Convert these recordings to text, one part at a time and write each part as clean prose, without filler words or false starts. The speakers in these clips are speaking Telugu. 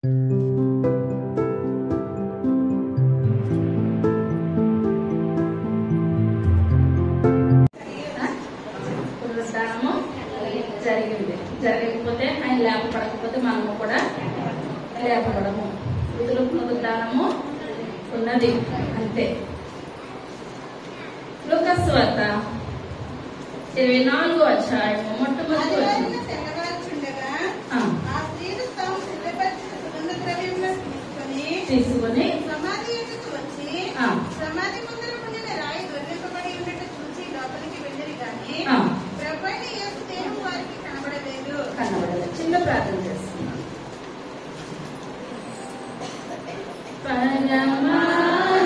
పునరుద్ధానము జరిగింది. జరగకపోతే ఆయన లేపబడకపోతే మనము కూడా లేపబడము. మృతుల పునరుద్ధానము ఉన్నది అంతే. లూకాసు వార్త 24వ అధ్యాయము మొట్టమొదటి వచనం. తీసుకొని సమాధి ఎదుకు వచ్చి సమాధి ముందర ఉండిన రాయి దొర్లింపబడి ఉన్నట్టు చూసి లోపలికి వెళ్ళరు గాని ప్రభువైన యేసు దేహం వారికి కనబడలేదు. చిన్న ప్రార్థన చేస్తున్నాం. పరమా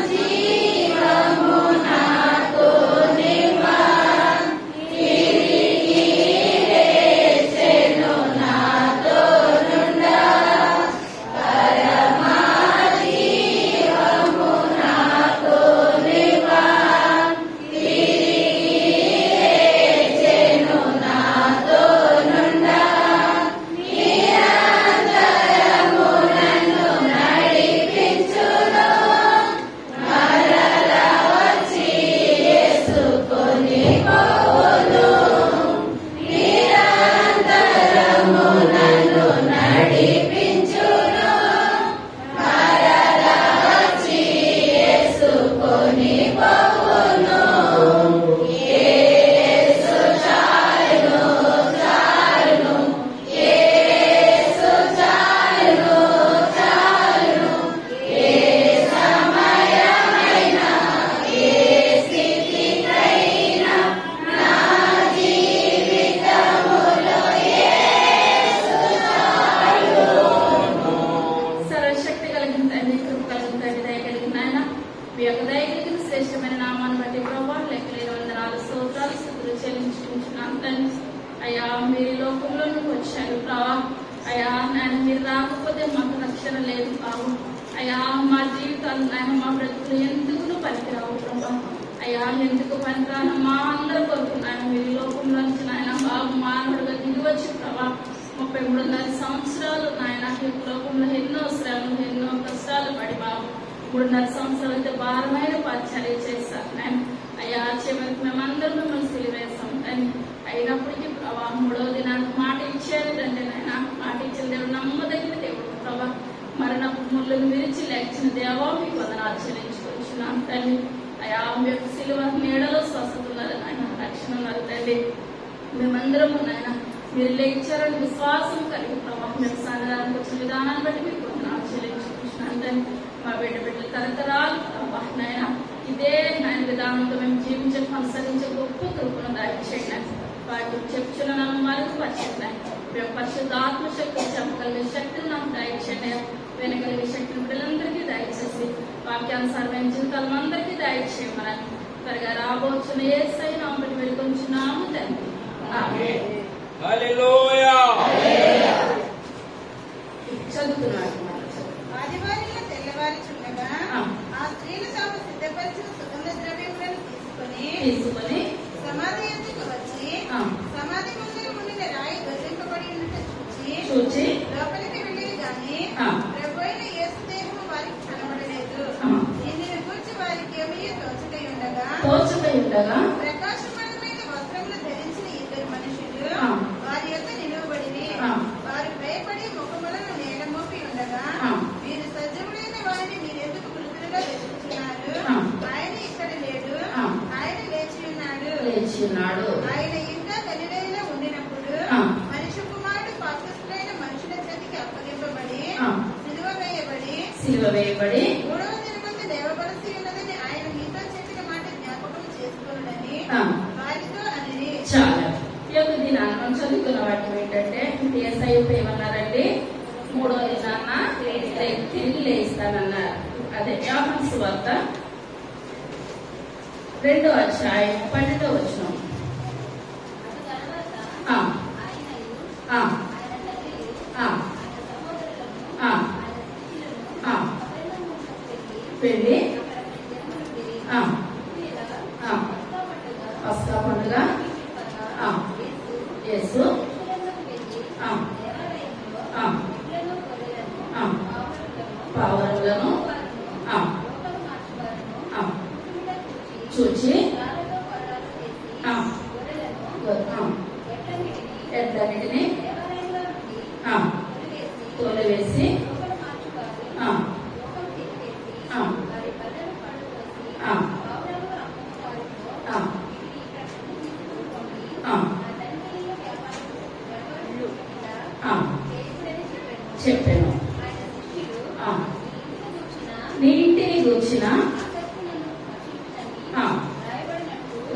జీవము నాకు నివా తిరిగి లేచెను నాతో నుండా. పరమా జీవము నాకు నివా తిరిగి లేచెను నాతో నుండా. నిరంతరము నన్ను నడిపించును. మరలా వచ్చి యేసుకొని పోవును. నిరంతరము నన్ను నడిపించును. మరలా వచ్చి యేసుకొని పోవును. యేసు చాలును, చాలును. యేసు చాలును, చాలును. ఏ సమయమైనా ఏ స్థితికైనా నా జీవితములో యేసు చాలును. సర్వశక్తి కలిగిన తండ్రి, కృప కలిగిన తండ్రి, దయ కలిగిన నాయన, మీ యొక్క దయ కలిగిన శ్రేష్టమైన నామాన్ని బట్టి ప్రభావ లెక్కలేని వందనాలు, స్తోత్రాలు, స్తుతులు చెల్లించుకుంటున్నాను తండ్రి. అయ్యా, మీరు ఈ లోకంలోకి వచ్చారు ప్రభా. అయ్యా నాయన, మీరు రాకపోతే మాకు రక్షణ లేదు బాబు. అయ్యా, మా జీవితాలు నాయన, మా బ్రతుకులు ఎందుకు పనికిరావు ప్రభా. అయ్యా, ఎందుకు పనికిరాను మా అందరూ కోరుకున్నాను. మీరు ఈ లోకంలో నుంచి నాయన బాబు మానవుడుగా దిగి వచ్చి ప్రభా 33.5 సంవత్సరాలు నాయన ఈ లోకంలో ఎన్నో శ్రమలు, ఎన్నో కష్టాలు పడి బాబు 3.5 సంవత్సరాలు అయితే భారమైన పరిచర్య చేశారు నాయన. అయ్యా, చివరికి మేమందరం మిమ్మల్ని సిలివేస్తాం కానీ అయినప్పటికీ ప్రభా 3వ దినానికి మాట ఇచ్చేది తండ్రి నాయన. మాట ఇచ్చిన దేవుడు నమ్మదగిన దేవుడు ప్రభా. మరణ ముళ్ళను విరిచి లేచిన దేవా మీకు వందనాలు చెల్లించుకొచ్చున్నాను తండ్రి. అయ్యా, మీ యొక్క సిలువ నీడలో స్వస్థత ఉన్నది నాయన, రక్షణ ఉన్నది తండ్రి. మేమందరము నాయన మీరు లేచారని విశ్వాసం కలిగి ప్రభావం మీకు సన్నిధానానికి వచ్చిన విధానాన్ని బట్టి మీకు వందనాలు చెల్లించుకుంటున్నాను తండ్రి. మా బిడ్డలు తరతరాలు ప్రభా నాయన ఇదే నాయన విధానంతో మేము జీవించే కొనసాగించే గొప్ప కృపను దయచేయండి. వాటి చెప్పుచున్న నన్ను మరింత పరిచయండి. మేము పరిశుద్ధాత్మ శక్తి చెప్పగలిగే శక్తిని నాకు దయచేయండి. వినగలిగే శక్తిని బిడ్డలందరికీ దయచేసి వాక్యానుసారమైన జీవితాలు అందరికీ దయచేయమని త్వరగా రాబోచున్న యేసయ్య నామమున బట్టి వేడుకొంచున్నాము తండ్రి. ఆమేన్. హల్లెలూయా. చదువుతున్నాడు. ఆదివారంలో తెల్లవారుచుండగా ఆ స్త్రీలు తాము సిద్ధపరిచిన సుగంధ ద్రవ్యములను తీసుకొని సమాధి ఎదుకు వచ్చి సమాధి ముందర ఉండిన రాయి దొర్లింపబడి ఉన్నట్టు చూచి లోపలికి వెళ్ళేది గాని ప్రభువైన యేసు దేహము వారికి కనబడలేదు. దీనిని గూర్చి వారికి ఏమీ తోచకై ఉండగా ప్రకాశమానమైన వస్త్రములు ధరించిన 2 మనుషులు వారి యొక్క నిలువబడిరి. వారు భయపడి ముఖములను నేల మోపి ఉండగా, మీరు సజీవుడైన వారిని మీరెందుకు మృతులుగా వెతుకుతున్నారు? ఆయన ఇక్కడ లేడు, ఆయన లేచి ఉన్నాడు. ఆయన ఇంకా గలిలయలో ఉండినప్పుడు మనిషి కుమారుడు పాపిష్ఠులైన మనుషుల చేతికి అప్పగింపబడి సిలువ వేయబడి 3వ దినమందు లేవవలసి ఉన్నదని ఆయన మీతో చెప్పిన మాట జ్ఞాపకం చేసుకోనని వారితో అనిరి. చాలా ఈ యొక్క దినాన్ని మనం చదువుకున్న వాటి ఏంటంటే యేసయ్య ఏమన్నారండి? 3వ దినాన్న తిరిగి లేస్తానన్నారు. అదే యోహాను సువార్త 2వ అధ్యాయం 12వ వచనం. వెళ్ళి పస్కా పండుగ యేసు పావురములను చూచి ఎడ్లన్నిటిని తోలివేసి చెప్పాను. నీ ఇంటిని గూర్చిన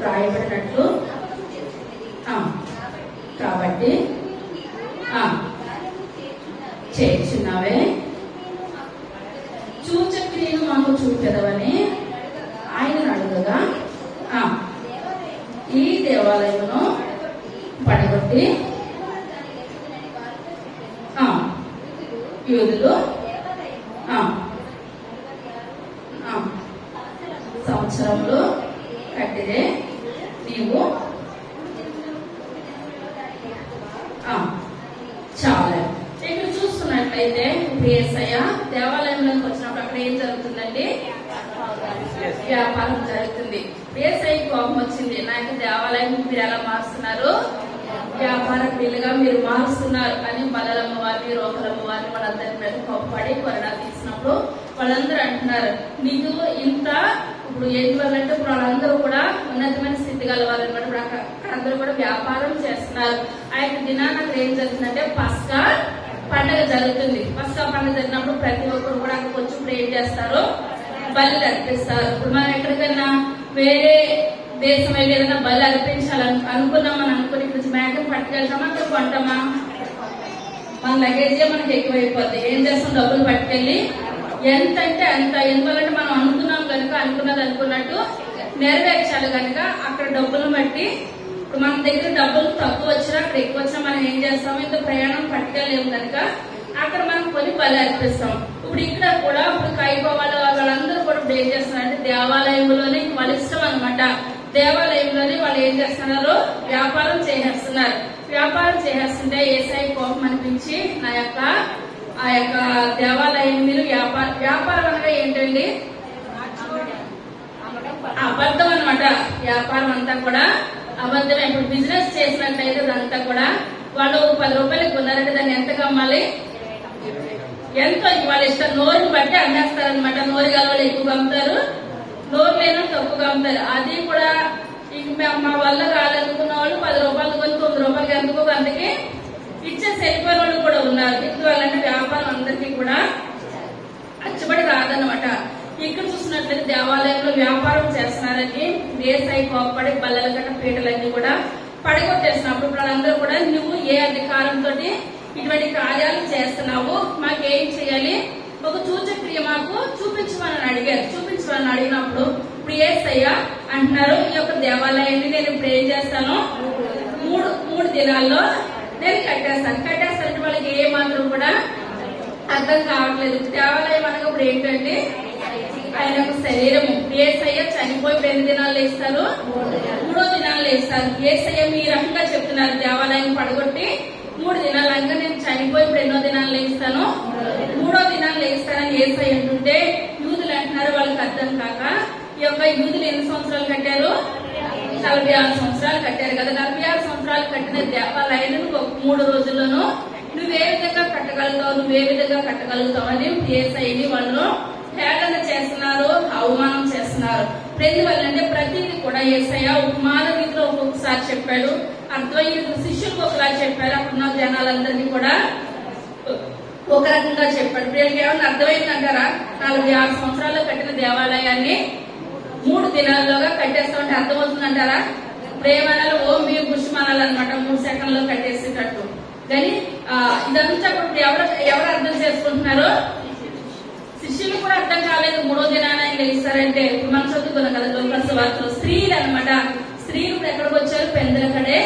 రాయబడినట్లు కాబట్టి చేర్చున్నావే, సూచక్రియను మాకు చూపెదవని ఆయన అడుగగా ఈ దేవాలయమును పడగొట్టి యూదులు సంవత్సరంలో కట్టిదే నీవు చాలా. ఇక్కడ చూస్తున్నట్లయితే యేసయ్య దేవాలయంలోకి వచ్చినప్పుడు అక్కడ ఏం జరుగుతుందండి? వ్యాపారం జరుగుతుంది. యేసయ్య కోపం వచ్చింది, నాకు దేవాలయం మీరు ఎలా మారుస్తున్నారు, వ్యాపార బిల్లుగా మీరు మారుస్తున్నారు అని బలరమ్మ వారిని రోకలమ్మ వారిని వాళ్ళందరి మీద కోప్పడి కొరడా తీసినప్పుడు వాళ్ళందరూ అంటున్నారు, నీకు ఇంత ఇప్పుడు ఏంటి వాళ్ళంటే ఇప్పుడు వాళ్ళందరూ కూడా ఉన్నతమైన స్థితి గల వాళ్ళు అనమాట. ఇప్పుడు అక్కడ అందరూ కూడా వ్యాపారం చేస్తున్నారు. ఆ యొక్క దినాన అక్కడ ఏం జరుగుతుందంటే పస్కా పండుగ జరుగుతుంది. పస్కా పండుగ జరిగినప్పుడు ప్రతి ఒక్కరు కూడా అక్కడికి వచ్చి ఇప్పుడు ఏం చేస్తారు, బలి అర్పిస్తారు. ఇప్పుడు మనం ఎక్కడికైనా వేరే దేశం వెళ్ళి ఏదైనా బలి అర్పించాలని అనుకున్నామని అనుకుని ఇప్పుడు మేకను పట్టుకెళ్తామా, అక్కడ కొంటామా? మన లగేజే మనకి ఎక్కువైపోద్ది. ఏం చేస్తాం, డబ్బులు పట్టుకెళ్ళి ఎంత అంటే అంత, ఎందుకంటే మనం అనుకున్నాం కనుక అనుకున్నది అనుకున్నట్టు నెరవేర్చాలి కనుక అక్కడ డబ్బులను బట్టి ఇప్పుడు మన దగ్గర డబ్బులు తక్కువ వచ్చినా అక్కడ ఎక్కువ వచ్చినా మనం ఏం చేస్తాము, ఇంత ప్రయాణం పట్టుకెళ్ళలేము కనుక అక్కడ మనం కొని బలి అర్పిస్తాం. ఇప్పుడు ఇక్కడ కూడా ఇప్పుడు కైకో వాళ్ళందరూ కూడా ఇప్పుడు ఏం చేస్తున్నారంటే దేవాలయంలోనే వాళ్ళ ఇష్టం అనమాట. దేవాలయంలోనే వాళ్ళు ఏం చేస్తున్నారు, వ్యాపారం చేసేస్తున్నారు. వ్యాపారం చేసేస్తుంటే యేసయ్య కోపం అనిపించి ఆ యొక్క దేవాలయం మీరు వ్యాపారం అనగా ఏంటండి, అబద్ధం అనమాట. వ్యాపారం అంతా కూడా అబద్ధమే. ఇప్పుడు బిజినెస్ చేసినట్లయితే అదంతా కూడా వాళ్ళు 10 రూపాయలకి కొన్నారంటే దాన్ని ఎంతగా అమ్మాలి, ఎంతో వాళ్ళ ఇష్టం నోరుని బట్టి అమ్మేస్తారనమాట. నోరు గల వాళ్ళు ఎక్కువగా అమ్ముతారు, నోరు లేని తక్కువగా అమ్ముతారు. అది కూడా మా వల్ల కాదనుకున్న వాళ్ళు 10 రూపాయలు కొని 9 రూపాయలకి ఎందుకో అందుకే ఇచ్చేసి వెళ్ళిపోయిన వాళ్ళు కూడా ఉన్నారు. ఇందువల్లంటే వ్యాపారం అందరికీ కూడా అచ్చుబడి రాదనమాట. ఇక్కడ చూసినట్లయితే దేవాలయంలో వ్యాపారం చేస్తున్నారని యేసయ్య కోపపడి బల్లల గట్ట పీటలన్నీ కూడా పడగొట్టేసినప్పుడు వాళ్ళందరూ కూడా నువ్వు ఏ అధికారంతో ఇటువంటి కార్యాలు చేస్తున్నావు, మాకేం చేయాలి, ఒక సూచక్రియ మాకు చూపించమని అడిగారు. చూపించమని అడిగినప్పుడు ఇప్పుడు యేసయ్య అంటున్నారు, ఈ యొక్క దేవాలయాన్ని నేను ఇప్పుడు ఏం చేస్తాను, మూడు దినాల్లో నేను కట్టేస్తానంటే వాళ్ళకి ఏ మాత్రం కూడా అర్థం కావట్లేదు. దేవాలయం అనగా ఇప్పుడు ఏంటంటే ఆయన యొక్క శరీరము. యేసయ్య చనిపోయి 2 దినాలు లేస్తారు, 3వ దినాలు లేస్తారు. యేసయ్య మీ రకంగా చెప్తున్నారు, దేవాలయం పడగొట్టి 3 దినాలు అనగా నేను చనిపోయి 2వ దినాలు లేస్తాను, 3వ దినాలు లేస్తానని యేసయ్య అంటుంటే యూదులు అంటున్నారు, వాళ్ళకి అర్థం కాక ఈ యొక్క యూదులు ఎన్ని సంవత్సరాలు కట్టారు, 46 సంవత్సరాలు కట్టారు కదా. 46 సంవత్సరాలు కట్టిన దేవాలయాన్ని 3 రోజుల్లోనూ నువ్వే విధంగా కట్టగలుగుతావు అని యేసయ్యని వాళ్ళు హేళన చేస్తున్నారు, అవమానం చేస్తున్నారు. ఎందువల్లంటే ప్రతిదీ కూడా యేసయ్య ఉపమాన రీతిలో ఒక్కొక్కసారి చెప్పాడు, అర్థమయ్యే శిష్యులకు ఒకలా చెప్పాడు, అప్పుడున్న జనాలందరినీ కూడా ఒక రకంగా చెప్పాడు. వీళ్ళకి ఏమన్నా అర్థమైందంటారా? 46 సంవత్సరాల్లో కట్టిన దేవాలయాన్ని 3 దినాల్లోగా కట్టేస్తామంటే అర్థమవుతుందంటారా? ప్రేమనాలు ఓం మీ పుష్మానాలు అనమాట, 3 సెకండ్లో కట్టేసేటట్టు. కానీ ఇదంతా కూడా ఎవరు అర్థం చేసుకుంటున్నారు? శిష్యులు కూడా అర్థం కాలేదు. 3వ దినాన ఆయన ఇస్తారంటే ఇప్పుడు మనం చదువుకున్నాం కదా లూకాసు వార్తలో స్త్రీలు అనమాట. స్త్రీలు ఎక్కడికి వచ్చారు? పెందలకడే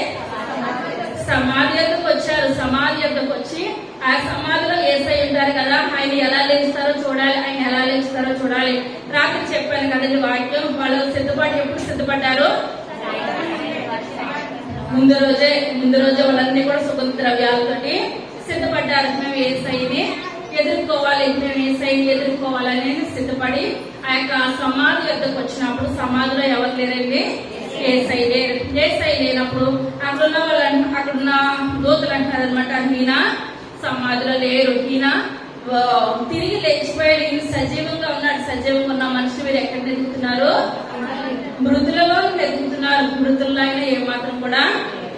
సమాధి యొద్దకు వచ్చారు. సమాధి యొద్దకు వచ్చి ఆ సమాధిలో యేసయ్య ఉంటారు కదా, ఆయన ఎలా లేస్తారో చూడాలి. రాత్రి చెప్పాను కదండి వాక్యం. వాళ్ళు సిద్ధపాటు ఎప్పుడు సిద్ధపడ్డారు? ముందు రోజే వాళ్ళన్నీ కూడా సుగంధ ద్రవ్యాలతోటి సిద్ధపడ్డారు. మేము యేసయ్యని ఎదుర్కోవాలి, మేము యేసయ్యని ఎదుర్కోవాలని సిద్ధపడి ఆ యొక్క సమాధి వద్దకు వచ్చినప్పుడు సమాధిలో ఎవరు లేరండి? యేసయ్య లేరు. యేసయ్య లేనప్పుడు అక్కడున్న దూతలు అంటారనమాట, ఈయన సమాధిలో లేరు, ఈయన తిరిగి లేచిపోయాడు, ఈయన సజీవంగా ఉన్నాడు. సజీవంగా ఉన్న మనిషి మీరు ఎక్కడ వెతుకుతున్నారు? మృతులలో వెతుకుతున్నారు. మృతుల్లో అయినా ఏమాత్రం కూడా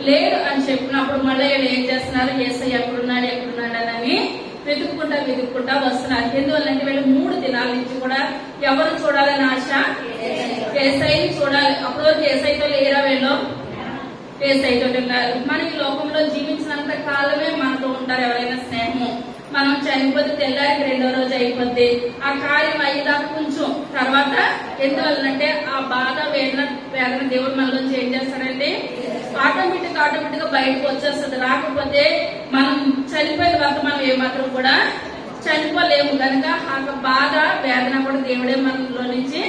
లేడు అని చెప్పినప్పుడు మళ్ళీ వీళ్ళు ఏం చేస్తున్నారు? యేసయ్య ఎక్కడున్నాడు అని వెతుక్కుంటా వస్తున్నారు. ఎందువల్లంటే వీళ్ళు 3 దినాల నుంచి కూడా ఎవరు చూడాలని ఆశ? యేసయ్యని చూడాలి. అప్పటి వరకు యేసయ్యతో లేరా? వీళ్ళు యేసయ్యతో ఉన్నారు. మనం ఈ లోకంలో జీవించినంత కాలమే మనతో ఉంటారు ఎవరైనా స్నేహము. మనం చనిపోతే తెల్లారికి 2వ రోజు అయిపోద్ది. ఆ కార్యం అయ్యేదాకా కొంచెం తర్వాత ఎందువల్లంటే ఆ బాధ వేదన దేవుడు మనలోంచి ఏం చేస్తాడంటే ఆటోమేటిక్ గా బయటకు వచ్చేస్తుంది. రాకపోతే మనం చనిపోయిన తర్వాత మనం ఏమాత్రం కూడా చనిపోలేము కనుక ఆ బాధ వేదన కూడా దేవుడే మనలో నుంచి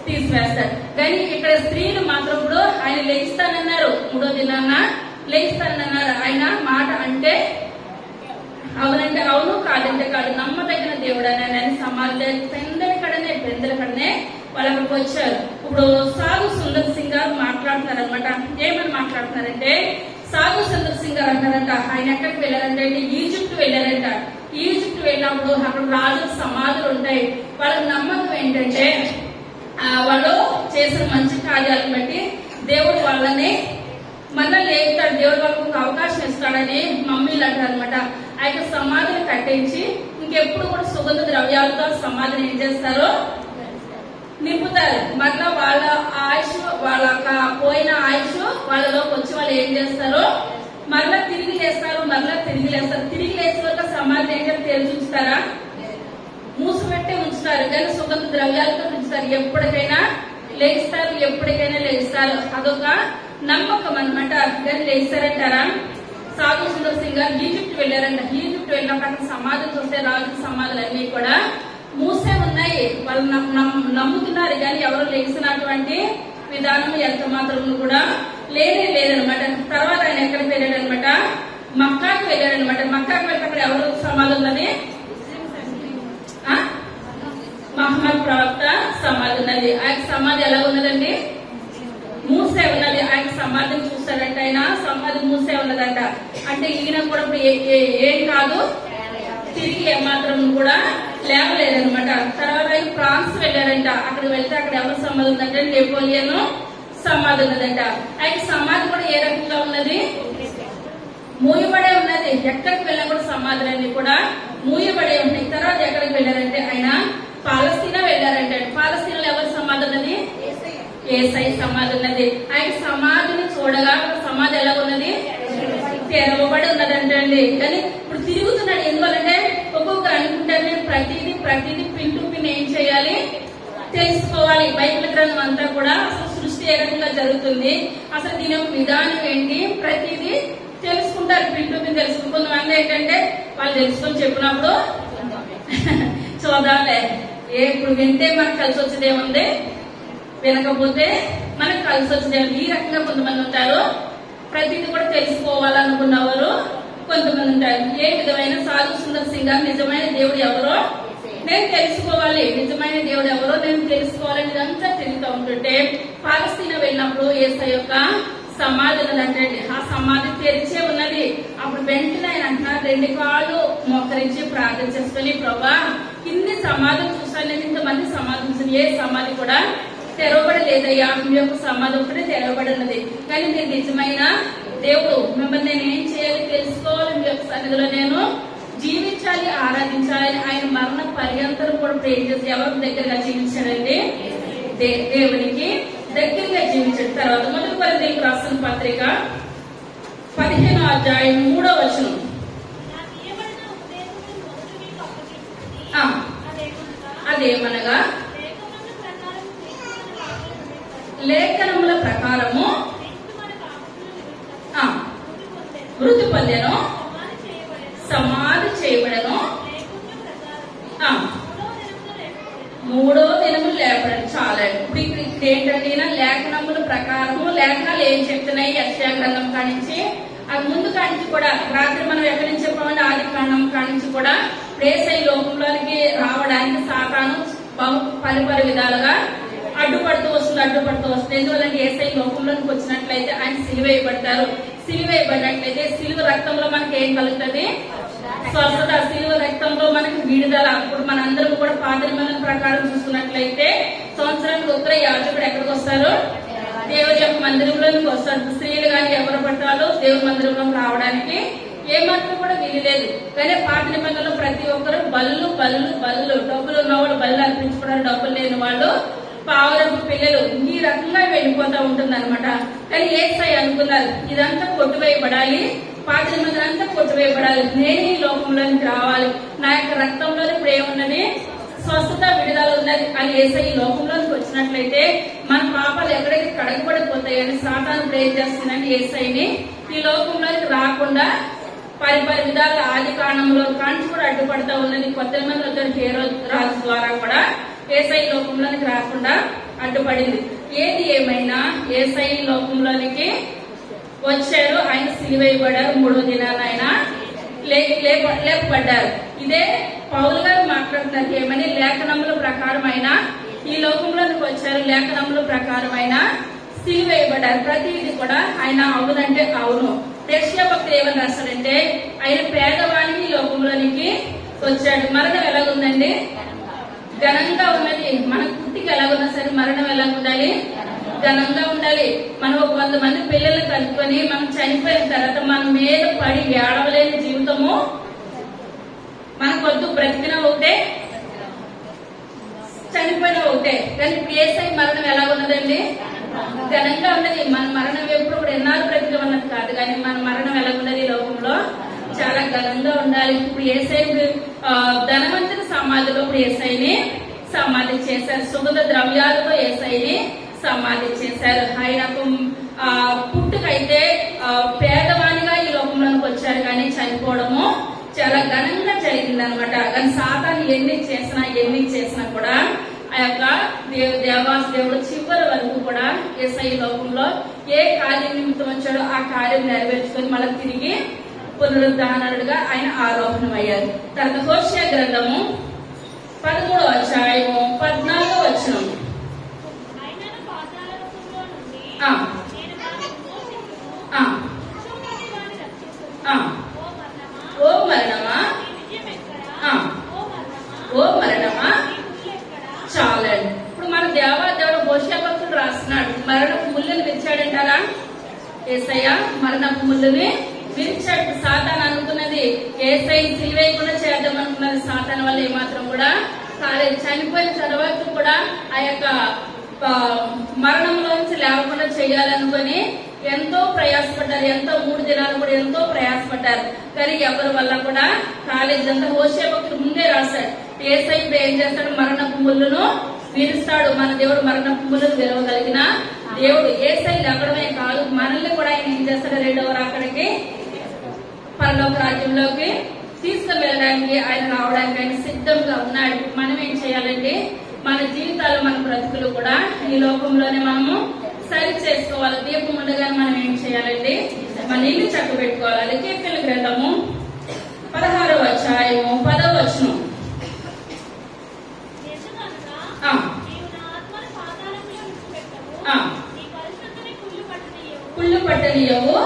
తీసివేస్తాడు. కానీ ఇక్కడ స్త్రీలు మాత్రం ఇప్పుడు ఆయన లేస్తానన్నారు, 3వ దినాన లేస్తానన్నారు. ఆయన మాట అంటే అవునంటే అవును, కాదంటే కాదు, నమ్మదగిన దేవుడు అని సమాధి పెందల కడనే వాళ్ళు అక్కడికి వచ్చారు. ఇప్పుడు సాధు సుందర్ సింగ్ గారు మాట్లాడుతున్నారు అనమాట. ఏమని మాట్లాడుతున్నారంటే, సాధు సుందర్ సింగ్ గారు అంటారంట ఆయన ఎక్కడికి వెళ్ళారంటే ఈజిప్ట్ వెళ్ళారంట. ఈజిప్ట్ వెళ్ళినప్పుడు అక్కడ రాజుల సమాధులు ఉంటాయి. వాళ్ళ నమ్మకం ఏంటంటే వాళ్ళు చేసిన మంచి కార్యాలను బట్టి దేవుడు వాళ్ళని మళ్ళా లేపుతాడు, దేవుడు వాళ్ళకు ఒక అవకాశం ఇస్తాడని మమ్మీలు అంటారు అనమాట. ఆ యొక్క సమాధిని కట్టించి ఇంకెప్పుడు కూడా సుగంధ ద్రవ్యాలతో సమాధిని ఏం చేస్తారో నింపుతారు. మళ్ళా వాళ్ళ ఆయుష్, వాళ్ళ పోయిన ఆయుష్ వాళ్ళలోకి వచ్చి వాళ్ళు ఏం చేస్తారో మరలా తిరిగి లేస్తారు. తిరిగి లేచిన వరకు సమాధిని ఏంటంటే తెరిచి ఉంచుతారా? మూసిపెట్టే ఉంచుతారు, కానీ సుగంధ ద్రవ్యాలతో ఉంచుతారు. ఎప్పటికైనా లేస్తారు. అదొక నమ్మకం అనమాట. కానీ లేస్తారంటారా? సాధు సుందర్ సింగ్ గారు ఈజిప్ట్ వెళ్ళారంట. ఈజిప్ట్ వెళ్ళినప్పుడు అక్కడ సమాధులు చూస్తే రాజుల సమాధులు అన్ని కూడా మూసే ఉన్నాయి. వాళ్ళు నమ్ముతున్నారు కానీ ఎవరు లేచినటువంటి విధానం ఎంత మాత్రం కూడా లేదనమాట. తర్వాత ఆయన ఎక్కడికి వెళ్ళాడనమాట? మక్కాకి వెళ్ళాడనమాట. మక్కాకి వెళ్తే అక్కడ ఎవరు సమాధి ఉన్నది? మహమ్మద్ ప్రవక్త సమాధి ఉన్నది. ఆ సమాధి ఎలా ఉన్నదండి? మూసే ఉన్నది. ఆయన సమాధిని చూస్తాడంట, ఆయన సమాధి మూసే ఉన్నదంట. అంటే ఈయన కూడా ఇప్పుడు ఏం కాదు, తిరిగి ఏమాత్రం కూడా లేవలేదనమాట. తర్వాత ఆయన ఫ్రాన్స్ వెళ్ళారంట. అక్కడికి వెళ్తే అక్కడ ఎవరు సమాధి ఉందంటే నెపోలియన్ సమాధి ఉన్నదంట. ఆయన సమాధి కూడా ఏ రకంగా ఉన్నది? మూయబడే ఉన్నది. ఎక్కడికి వెళ్ళినా కూడా సమాధులన్నీ కూడా మూయబడే ఉన్నాయి. తర్వాత ఎక్కడికి వెళ్ళారంటే ఆయన పాలస్తీనా వెళ్ళారంటే. పాలస్తీనాలో ఎవరి సమాధి ఉన్నది? యేసయ్య సమాధి ఉన్నది. ఆయన సమాధిని చూడగా సమాధి ఎలా ఉన్నది? తెరవబడి ఉన్నదంటండి. కానీ ఇప్పుడు తిరుగుతున్నాడు. ఎందువల్లంటే ఒక్కొక్కరు అనుకుంటారు ప్రతిదీ పిన్ టు పిన్ ఏం చేయాలి? తెలుసుకోవాలి. బైబిల్ గ్రంథం అంతా కూడా అసలు సృష్టి ఏ రకంగా జరుగుతుంది, అసలు దీని యొక్క విధానం ఏంటి, ప్రతిదీ తెలుసుకుంటారు. పిన్ టు పిన్ తెలుసుకుంటారు. కొంతమంది ఏంటంటే వాళ్ళు తెలుసుకొని చెప్పినప్పుడు చూద్దాంలే, ఇప్పుడు వింటే మనకు కలిసి వచ్చేదేముంది, వినకపోతే మనకు కలిసి వచ్చేది. ఈ రకంగా కొంతమంది ఉంటారు. ప్రతిదీ కూడా తెలుసుకోవాలనుకున్నవారు కొంతమంది ఉంటారు. ఏ విధమైన సాధు సుందర్ సింగ్ గారు నిజమైన దేవుడు ఎవరో నేను తెలుసుకోవాలి, నిజమైన దేవుడు ఎవరో నేను తెలుసుకోవాలని ఇదంతా తిరుగుతూ ఉంటుంటే పాలస్తీనా వెళ్ళినప్పుడు యేసయ్య యొక్క సమాధి ఉన్నదంటే ఆ సమాధి తెరిచే ఉన్నది. అప్పుడు వెంటనే ఆయన అంటున్నారు, 2 కాళ్ళు మోకరించి ప్రార్థన చేసుకుని, ప్రభా ఇన్ని సమాధులు చూసాను, నేను ఇంతమంది సమాధులు చూసాను, ఏ సమాధి కూడా తెరవబడి లేదయ్యా, మీ యొక్క సమాధి ఒకటి తెరవబడి ఉన్నది. కానీ మీరు నిజమైన దేవుడు, మిమ్మల్ని నేను ఏం చేయాలి తెలుసుకోవాలి, మీ యొక్క సన్నిధిలో నేను జీవించాలి, ఆరాధించాలి. ఆయన మరణ పర్యంతరం కూడా ప్రేమ చేసి ఎవరికి దగ్గరగా జీవించాడండి? దేవునికి దగ్గరగా జీవించాడు. తర్వాత 1 కొరింథీయులకు రాసిన పత్రిక 15వ అధ్యాయం 3వ వచనం. అదేమనగా లేఖనముల ప్రకారము మృతి పొందెను, సమాధి చేయబడను, 3వ దినము లేపడం. చాలా ఇప్పుడు ఇక్కడ ఏంటంటే లేఖనముల ప్రకారము, లేఖనాలు ఏం చెప్తున్నాయి? యెషయా గ్రంథం కానించి అది ముందు కానించి కూడా రాత్రి మనం ఎక్కడి నుంచి చెప్పామంటే ఆది కాండం కానించి కూడా యేసయ్య లోకంలోనికి రావడానికి సాతాను పరిపరి విధాలుగా అడ్డుపడుతూ వస్తుంది. ఎందువల్లంటే యేసయ్య లోకంలోనికి వచ్చినట్లయితే ఆయన సిలువేయబడతారు. సిలువేయబడినట్లయితే సిలువ రక్తంలో మనకి ఏం కలుగుతుంది? స్వస్థత. సిలువ రక్తంలో మనకి విడుదల. అప్పుడు మనందరం కూడా పాత నిబంధన ప్రకారం చూసుకున్నట్లయితే సంవత్సరానికి ఒకరు యాజకుడు ఎక్కడికి వస్తారు? దేవుడి యొక్క మందిరంలోనికి వస్తారు. స్త్రీలు కానీ ఎవరు పట్టాలో దేవుడి మందిరంలోకి రావడానికి ఏమాత్రం కూడా వీలు లేదు. కానీ పాత నిబంధనలో ప్రతి ఒక్కరు బళ్ళు డబ్బులు ఉన్నవాళ్ళు బళ్ళు అర్పించుకున్నారు, డబ్బులు లేని వాళ్ళు పావురపు పిల్లలు ఈ రకంగా వెళ్ళిపోతా ఉంటుంది అనమాట. కానీ యేసయ్య అనుకున్నారు ఇదంతా కొట్టువేయబడాలి, పాత నిబంధన అంతా కొట్టువేయబడాలి, నేను ఈ లోకంలోనికి రావాలి, నా యొక్క రక్తంలో ఇప్పుడు ఏమున్నది? స్వస్థత, విడుదల ఉన్నది అని యేసయ్య ఈ లోకంలోకి వచ్చినట్లయితే మన పాపాలు ఎక్కడైతే కడగబడిపోతాయని సాతాను ఇప్పుడు ఏం చేస్తుందంటే యేసయ్యని ఈ లోకంలోకి రాకుండా పరిపరి విధాల ఆది కాండంలో కాంచి కూడా అడ్డుపడతా ఉన్నది. కొత్త నిబంధనలో హేరోదు రాజు ద్వారా కూడా యేసయ్య లోకంలోనికి రాకుండా అడ్డుపడింది. ఏది ఏమైనా యేసయ్య లోకంలోనికి వచ్చారు, ఆయన సిలువేయబడ్డారు, 3వ దినాన ఆయన లేపబడ్డారు. ఇదే పౌలు గారు మాట్లాడుతున్నారు ఏమని? లేఖనముల ప్రకారం ఆయన ఈ లోకంలోనికి వచ్చారు, లేఖనముల ప్రకారం ఆయన సిలువేయబడ్డారు. ప్రతిదీ కూడా ఆయన అవునంటే అవును. యెషయా భక్తుడు ఏమని రాశాడంటే ఆయన పేదవానికి ఈ లోకంలోనికి వచ్చాడు. మరణం ఎలాగుందండి? ఘనంగా ఉన్నది. మన పుట్టికి ఎలాగున్నా సరే మరణం ఎలాగుండాలి? ఘనంగా ఉండాలి. మనం ఒక 100 మంది పిల్లలు కలుపుకొని మనం చనిపోయిన తర్వాత మన మీద పడి ఏడవలేని జీవితము మనకొద్దు. బ్రతికిన ఒకటే, చనిపోయిన ఒకటే. కానీ యేసయ్య మరణం ఎలాగున్నదండి? ఘనంగా ఉన్నది. మన మరణం ఎప్పుడు కూడా ఎన్నాళ్ళు బ్రతికి ఉన్నది కాదు, కానీ మన మరణం ఎలాగున్నది? లోకంలో చాలా ఘనంగా ఉండాలి. ఇప్పుడు యేసయ్య ధనవంతుని సమాధిలో ఇప్పుడు యేసయ్యని సమాధి చేశారు. సుగంధ ద్రవ్యాలతో యేసయ్యని సమాధి చేశారు. ఆయనకు పుట్టుకైతే పేదవానిగా ఈ లోకంలోకి వచ్చారు, కానీ చనిపోవడము చాలా ఘనంగా జరిగింది అనమాట. కానీ సాతాను ఎన్ని చేసినా కూడా ఆ యొక్క దేవాసుదేవుడు చివరి వరకు కూడా యేసయ్య లోకంలో ఏ కార్యం నిమిత్తం వచ్చాడో ఆ కార్యం నెరవేర్చుకొని మళ్ళీ తిరిగి పునరుద్ధానుడుగా ఆయన ఆరోహణమయ్యారు. తర్వాత హోషేయ గ్రంథము 13వ అధ్యాయము 14వ వచనం. ఓ మరణమా, ఓ మరణమా చాలండి. ఇప్పుడు మన దేవాదేవుడు హోషేయ భక్తుడు రాస్తున్నాడు, మరణపు ముళ్ళుని విరిచాడంటారా? యేసయ్య మరణపు ముళ్ళుని విరిచాడు. సాతాను అనుకున్నది యేసయ్య సిలువేయకుండా చేద్దాం అనుకున్నది. సాతాను వల్ల ఏమాత్రం కూడా కాలేదు. చనిపోయిన తర్వాత కూడా ఆ యొక్క మరణంలోంచి లేకుండా చేయాలనుకుని ఎంతో ప్రయాసపడ్డారు. 3 దినాలు కూడా ఎంతో ప్రయాసపడ్డారు. కానీ ఎవరి వల్ల కూడా కాలేదు. అంతా హోషేయ భక్తుడు ముందే రాశాడు. యేసయ్య ఇప్పుడు ఏం చేస్తాడు? మరణపు ముళ్ళును విరుస్తాడు. మన దేవుడు మరణపు ముళ్ళును విరవగలిగిన దేవుడు. యేసయ్య లేవడమే కాదు, మనల్ని కూడా ఆయన ఏం చేస్తాడు? 2వ రాకడికి పరలోక రాజ్యంలోకి తీసుకుని వెళ్ళడానికి ఆయన రావడానికి ఆయన సిద్ధంగా ఉన్నాడు. మనం ఏం చేయాలండి? మన జీవితాలు, మన బ్రతుకులు కూడా ఈ లోకంలోనే మనము సరి చేసుకోవాలి. దీపం ఉండగానే మనం ఏం చేయాలండి? మన ఇల్లు చక్కబెట్టుకోవాలి. కీర్తనల గ్రంథము 16వ అధ్యాయము 10వ వచనం. కుళ్ళు పట్టనీయవు,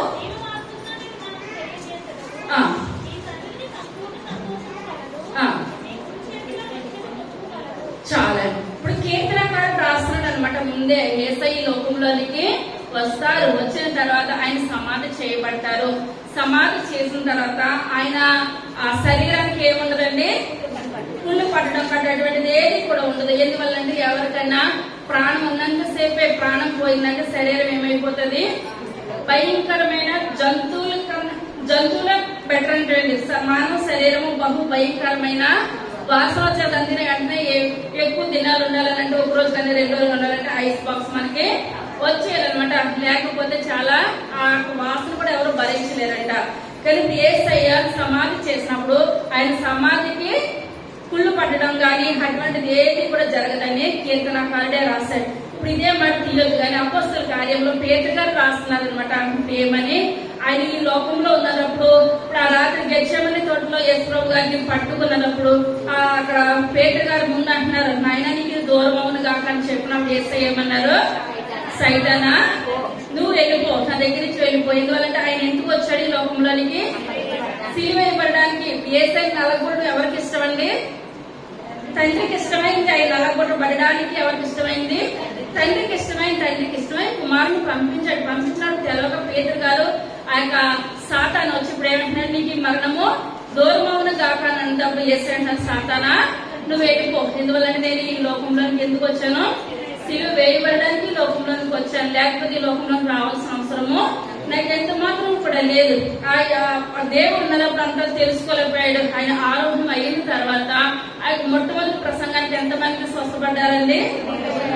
చాలా. ఇప్పుడు కీర్తనకారుడు రాస్తున్నాడు అనమాట ముందే యేసయ్య లోకంలోనికి వస్తారు. వచ్చిన తర్వాత ఆయన సమాధి చేయబడతారు. సమాధి చేసిన తర్వాత ఆయన ఆ శరీరానికి ఏముండదండి? కుళ్ళు పట్టడం అటువంటిది ఏది కూడా ఉండదు. ఎందువల్లంటే ఎవరికైనా ప్రాణం ఉన్నంతసేపే, ప్రాణం పోయిందంటే శరీరం ఏమైపోతుంది? భయంకరమైన జంతువుల బెటర్ అంటే మానవ శరీరము బహు భయంకరమైన వాసన అందిన వెంటనే ఎక్కువ దినాలు ఉండాలంటే, ఒక రోజు కానీ 2 రోజులు ఉండాలంటే ఐస్ బాక్స్ మనకి వచ్చేయాలన్నమాట. లేకపోతే చాలా ఆ వాసన కూడా ఎవరు భరించలేరంట. కానీ యేసయ్య సమాధి చేసినప్పుడు ఆయన సమాధికి కుళ్ళు పట్టడం గాని అటువంటిది ఏది కూడా జరగదని కీర్తనకారుడే రాశాడు. ఇప్పుడు ఇదే మాట తీయొద్దు కానీ అపోస్తల కార్యంలో పేతురు గారు రాస్తున్నారు అనమాట. ఏమని? ఆయన ఈ లోకంలో ఉన్నప్పుడు ఇప్పుడు ఆ రాత్రి గెత్సేమనే తోటలో యేసుప్రభు గారిని పట్టుకున్నప్పుడు అక్కడ పేతురు గారు ముందు అంటున్నారు, నాయన నీకు దూరం అవును కాక అని చెప్పినప్పుడు యేసయ్య ఏమన్నారు, సైతానా నువ్వు వెళ్ళిపో, నా దగ్గర నుంచి వెళ్ళిపో. ఎందువల్లంటే ఆయన ఎందుకు వచ్చాడు ఈ లోకంలోనికి? సిలువ వేయబడడానికి. యేసయ్య నలగొట్టు ఎవరికి ఇష్టమండి? తండ్రికి ఇష్టమైంది. ఆయన నలగొట్టబడడానికి ఎవరికి ఇష్టమైంది? తండ్రికి ఇష్టమైంది. తండ్రికి ఇష్టమైన కుమారుని పంపించినాడు తెలవక పేతురు గారు ఆ యొక్క సాతాను వచ్చి ఇప్పుడు ఏమంటున్నాడు, నీకు మరణము దూరం అవును గాక అని అన్నప్పుడు యేసయ్య అంటారు, సాతానా నువ్వు వెళ్ళిపో. ఎందువల్లంటే నేను ఈ లోకంలోనికి ఎందుకు వచ్చాను? సిలువ వేయబడడానికి లోకంలోనికి వచ్చాను, లేకపోతే ఈ లోకంలోకి రావాల్సిన అవసరము నాకు ఎంత మాత్రం కూడా లేదు. దేవుడు ఉన్నప్పుడు అంతా తెలుసుకోలేకపోయాడు. ఆయన ఆరోగ్యం అయిన తర్వాత ఆయన మొట్టమొదటి ప్రసంగానికి ఎంతమంది స్వస్థపడ్డారండి?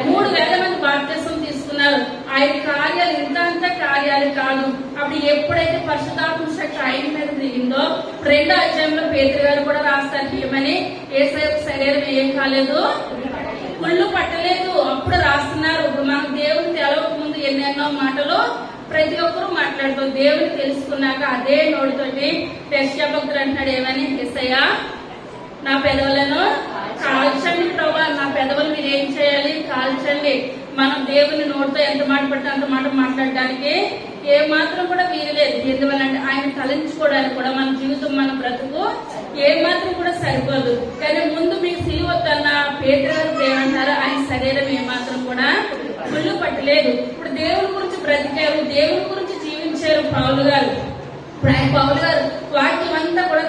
3,000 మంది బాప్తిసం తీసుకున్నారు. ఆయన కార్యాలు ఇంత కార్యాలు కాదు. అప్పుడు ఎప్పుడైతే పరిశుద్ధాత్మ శక్తి ఆయన మీద దిగిందో 2వ అధ్యాయంలో పేతురు గారు కూడా రాస్తారు, ఏమని? యేసయ్య శరీరం ఏం కాలేదు, కుళ్ళు పట్టలేదు. అప్పుడు రాస్తున్నారు. ఇప్పుడు మనకు దేవుని తెలవక ముందు ఎన్నెన్నో మాటలు ప్రతి ఒక్కరూ మాట్లాడుతారు. దేవుని తెలుసుకున్నాక అదే నోటితోటి యెషయా భక్తుడు అంటున్నాడు, ఏమని? యేసయ్య నా పెదవులను కాల్చండి ప్రభా, నా పెదవులు మీరు ఏం చేయాలి? కాల్చండి. మనం దేవుని నోటితో ఎంత మాట పడితే అంత మాట మాట్లాడడానికి ఏ మాత్రం కూడా వీలులేదు. ఎందువల్లంటే ఆయన తలంచుకోవడానికి కూడా మన జీవితం, మన బ్రతుకు ఏ మాత్రం కూడా సరిపోదు. కానీ ముందు మీకు సిలువ వద్దన్న పేతురు గారు ఏమంటారు, ఆయన శరీరం ఏ మాత్రం కూడా కుళ్ళు పట్టలేదు. ఇప్పుడు దేవుని గురించి బ్రతికారు, దేవుని గురించి జీవించారు పౌలు గారు. ఇప్పుడు ఆయన పౌలు గారు వాక్యం అంతా కూడా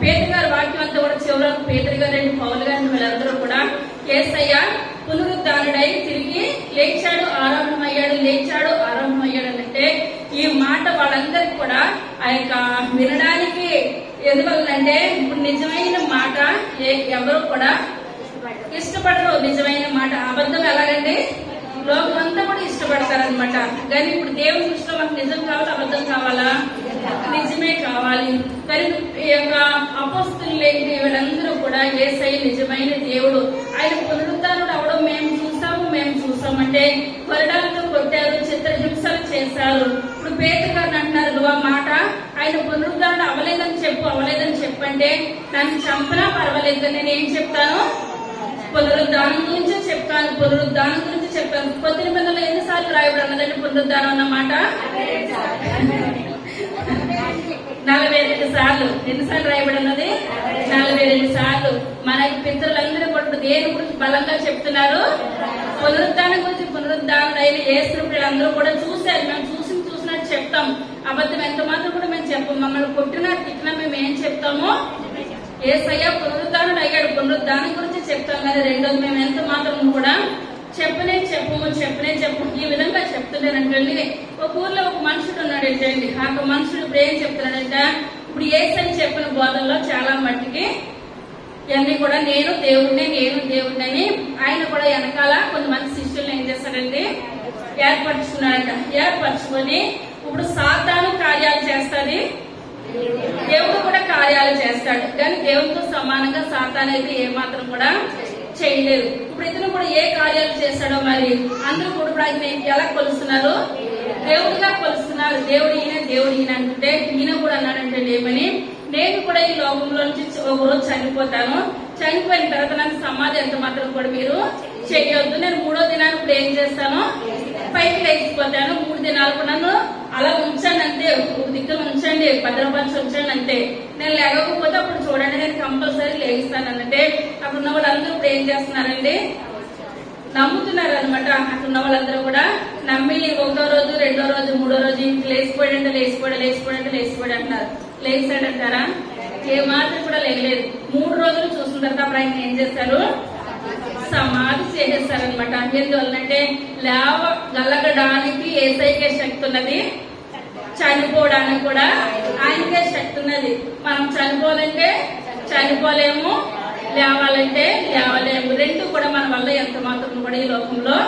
పేతురు గారు వాక్యం అంతా కూడా చివరకు పేతురు గారు అండి పౌలు గారిని వీళ్ళందరూ కూడా యేసయ్య పునరుద్ధానుడై తిరిగి లేచాడు, ఆరంభమయ్యాడు అంటే ఈ మాట వాళ్ళందరికీ కూడా ఆ యొక్క వినడానికి ఎందువల్లంటే ఇప్పుడు నిజమైన మాట ఎవరు కూడా ఇష్టపడరు. నిజమైన మాట. అబద్ధం ఎలాగండి? లోకం అంతా కూడా ఇష్టపడతారనమాట. కానీ ఇప్పుడు దేవుని దృష్టిలో మనకు నిజం కావాలి, అబద్ధం కావాలా? నిజమే కావాలి. కానీ ఈ యొక్క అపోస్తులు ఏంటి, వీళ్ళందరూ కూడా యేసయ్య నిజమైన దేవుడు, ఆయన పునరుద్ధానుడు అవడం మేము చూసామంటే కొరడాలతో కొట్టారు, చిత్రహింసలు చేశారు. ఇప్పుడు పేతురు గారిని అంటున్నారు, నువ్వు ఆ మాట ఆయన పునరుద్ధానుడు అవ్వలేదని చెప్పంటే నన్ను చంపినా పర్వాలేదు, నేను ఏం చెప్తాను? పునరుద్ధానం గురించి చెప్తాను. కొత్త నిబంధనలో ఎన్నిసార్లు రాయబడి అన్నదండి పునరుద్ధానం అన్నమాట? 42 సార్లు. ఎన్నిసార్లు రాయబడి ఉన్నది? 42 సార్లు. మన పితరులందరూ కూడా దేని గురించి బలంగా చెప్తున్నారు? పునరుద్ధానం గురించి. పునరుద్ధానం అయిన యేసు వీళ్ళందరూ కూడా చూశారు. మేము చూసినట్టు చెప్తాం. అబద్ధం ఎంత మాత్రం కూడా మేము చెప్పం. మమ్మల్ని కొట్టినా తిట్టినా మేము ఏం చెప్తామో యేసయ్య పునరుద్ధానుడు అయ్యాడు, పునరుద్ధానం గురించి చెప్తాం. కానీ రెండోది మేము ఎంత మాత్రం కూడా చెప్పనే చెప్పము. ఈ విధంగా చెప్తున్నానంటండి. ఒక ఊర్లో ఒక మనుషుడు ఉన్నాడు ఏంటండి. ఆ మనుషుడు ఇప్పుడు ఏం చెప్తున్నాడంట, ఇప్పుడు యేసయ్య చెప్పిన బోధనలో చాలా మట్టికి ఇవన్నీ కూడా నేను దేవుడిని ఆయన కూడా వెనకాల కొంతమంది శిష్యులను ఏం చేస్తాడండి, ఏర్పరచుకొని ఇప్పుడు సాతాను కార్యాలు చేస్తాది, దేవుడు కూడా కార్యాలు చేస్తాడు. కానీ దేవుడితో సమానంగా సాతాను అయితే ఏమాత్రం కూడా చేయలేదు. ఇప్పుడు ఇతను కూడా ఏ కార్యాలు చేస్తాడో మరి అందరూ కూడా ఆయన ఎలా కొలుస్తున్నారు? దేవుడిగా కొలుస్తున్నారు. దేవుడు ఈయన అంటే ఈయన కూడా అన్నాడంటే ఏమని, నేను కూడా ఈ లోకంలో నుంచి ఒకరోజు చనిపోయిన తర్వాత నాకు సమాధి ఎంత మాత్రం కూడా మీరు చేయొద్దు. నేను 3వ దినానికి ఇప్పుడు ఏం చేస్తాను, పైకి లేచిపోతాను. 3 దినాలు కూడా నన్ను అలా ఉంచండి అంతే, దిక్కులు ఉంచండి, భద్రపరిచి ఉంచండి అంతే. నేను లేకపోతే అప్పుడు చూడండి నేను కంపల్సరీ లేగిస్తాను అంటే అప్పుడు ఉన్న వాళ్ళందరూ ఇప్పుడు ఏం చేస్తున్నారండి, నమ్ముతున్నారు అనమాట. అట్లున్న వాళ్ళందరూ కూడా నమ్మి 1వ రోజు 2వ రోజు 3వ రోజు ఇంటికి లేచిపోయాడు అంటారు. లేచాడంటారా? ఏ మాత్రం కూడా లేలేదు. 3 రోజులు చూసిన తర్వాత అప్పుడు ఆయన ఏం చేస్తారు, సమాధి చేసేస్తారనమాట. ఎందువల్లంటే లేవగలగడానికి యేసయ్యకే శక్తి ఉన్నది, చనిపోవడానికి కూడా ఆయనకే శక్తి ఉన్నది. మనం చనిపోవాలంటే చనిపోలేము, లేవాలంటే లేవలేము. రెండు కూడా మన వల్ల ఎంత మాత్రం కూడా ఈ లోకంలో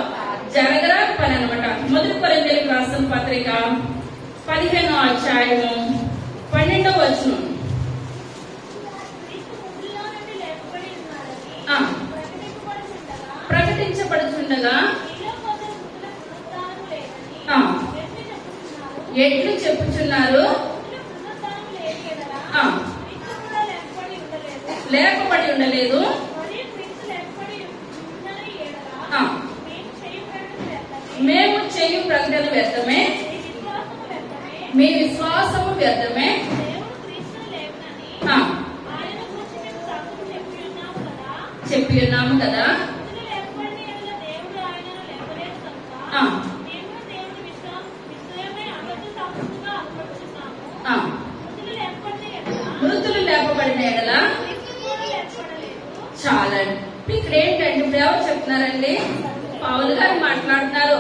జరగరా పని అనమాట. 1 కొరింథీయులకు రాసిన పత్రిక 15వ అధ్యాయము 12వ వచనం. ప్రకటించబడుతుండగా ఎట్లు చెప్పుచున్నారు, లేపబడి ఉండలేదు, మేము చేయు ప్రకటన వ్యర్థమే, మీ విశ్వాసము వ్యర్థమే. చెప్పి ఉన్నాము కదా. మృతులు లేపబడిన ఎడల చాలండి. ఇక్కడ ఏంటంటే ఇప్పుడు ఎవరు చెప్తున్నారండి? పౌలు గారు మాట్లాడుతున్నారు